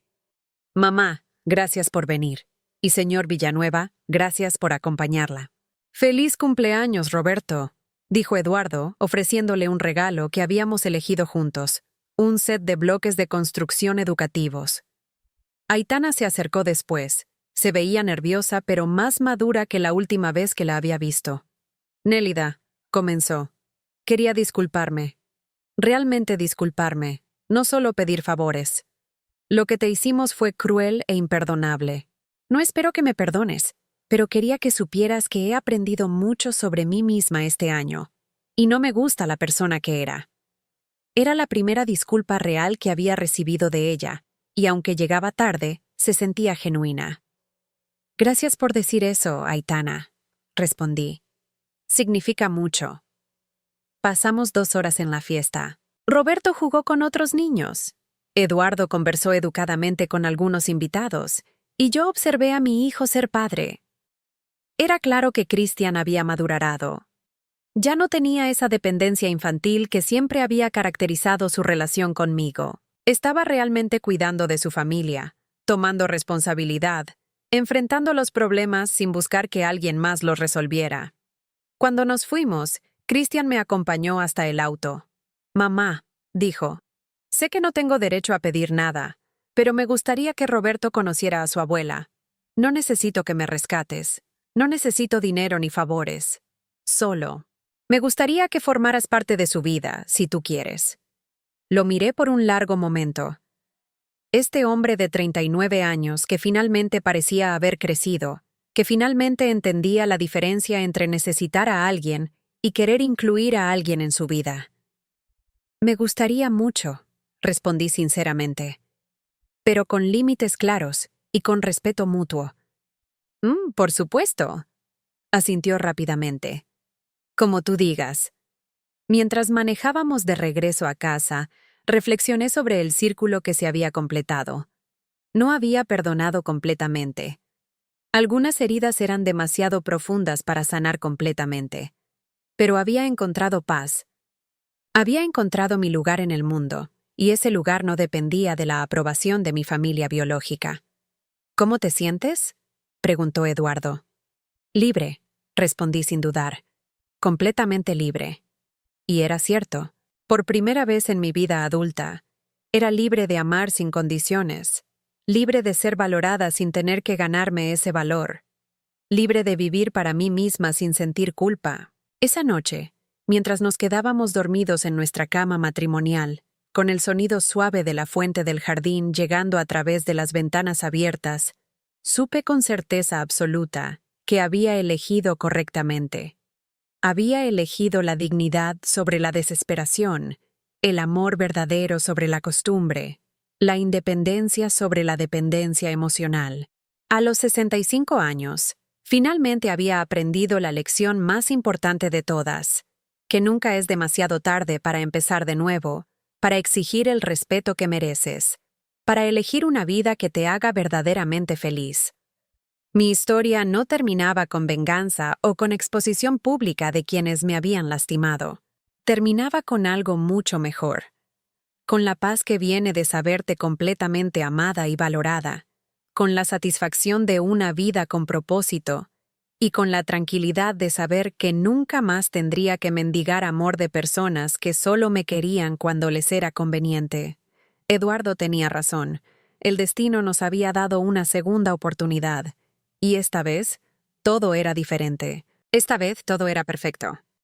«Mamá, gracias por venir. Y señor Villanueva, gracias por acompañarla». «Feliz cumpleaños, Roberto», dijo Eduardo, ofreciéndole un regalo que habíamos elegido juntos, un set de bloques de construcción educativos. Aitana se acercó después. Se veía nerviosa, pero más madura que la última vez que la había visto. «Nélida», comenzó, «quería disculparme. Realmente disculparme, no solo pedir favores. Lo que te hicimos fue cruel e imperdonable. No espero que me perdones, pero quería que supieras que he aprendido mucho sobre mí misma este año, y no me gusta la persona que era». Era la primera disculpa real que había recibido de ella, y aunque llegaba tarde, se sentía genuina. «Gracias por decir eso, Aitana», respondí. «Significa mucho». Pasamos 2 horas en la fiesta. Roberto jugó con otros niños. Eduardo conversó educadamente con algunos invitados, y yo observé a mi hijo ser padre. Era claro que Christian había madurado. Ya no tenía esa dependencia infantil que siempre había caracterizado su relación conmigo. Estaba realmente cuidando de su familia, tomando responsabilidad, enfrentando los problemas sin buscar que alguien más los resolviera. Cuando nos fuimos, Christian me acompañó hasta el auto. «Mamá», dijo, «sé que no tengo derecho a pedir nada, pero me gustaría que Roberto conociera a su abuela. No necesito que me rescates. No necesito dinero ni favores. Solo. Me gustaría que formaras parte de su vida, si tú quieres». Lo miré por un largo momento. Este hombre de 39 años que finalmente parecía haber crecido, que finalmente entendía la diferencia entre necesitar a alguien y querer incluir a alguien en su vida. «Me gustaría mucho», respondí sinceramente, «pero con límites claros y con respeto mutuo». Por supuesto», asintió rápidamente. «Como tú digas». Mientras manejábamos de regreso a casa, reflexioné sobre el círculo que se había completado. No había perdonado completamente. Algunas heridas eran demasiado profundas para sanar completamente. Pero había encontrado paz. Había encontrado mi lugar en el mundo, y ese lugar no dependía de la aprobación de mi familia biológica. «¿Cómo te sientes?», preguntó Eduardo. «Libre», respondí sin dudar. «Completamente libre». Y era cierto. Por primera vez en mi vida adulta, era libre de amar sin condiciones, libre de ser valorada sin tener que ganarme ese valor, libre de vivir para mí misma sin sentir culpa. Esa noche, mientras nos quedábamos dormidos en nuestra cama matrimonial, con el sonido suave de la fuente del jardín llegando a través de las ventanas abiertas, supe con certeza absoluta que había elegido correctamente. Había elegido la dignidad sobre la desesperación, el amor verdadero sobre la costumbre, la independencia sobre la dependencia emocional. A los 65 años, finalmente había aprendido la lección más importante de todas, que nunca es demasiado tarde para empezar de nuevo, para exigir el respeto que mereces, para elegir una vida que te haga verdaderamente feliz. Mi historia no terminaba con venganza o con exposición pública de quienes me habían lastimado. Terminaba con algo mucho mejor. Con la paz que viene de saberte completamente amada y valorada, con la satisfacción de una vida con propósito, y con la tranquilidad de saber que nunca más tendría que mendigar amor de personas que solo me querían cuando les era conveniente. Eduardo tenía razón. El destino nos había dado una segunda oportunidad. Y esta vez, todo era diferente. Esta vez todo era perfecto.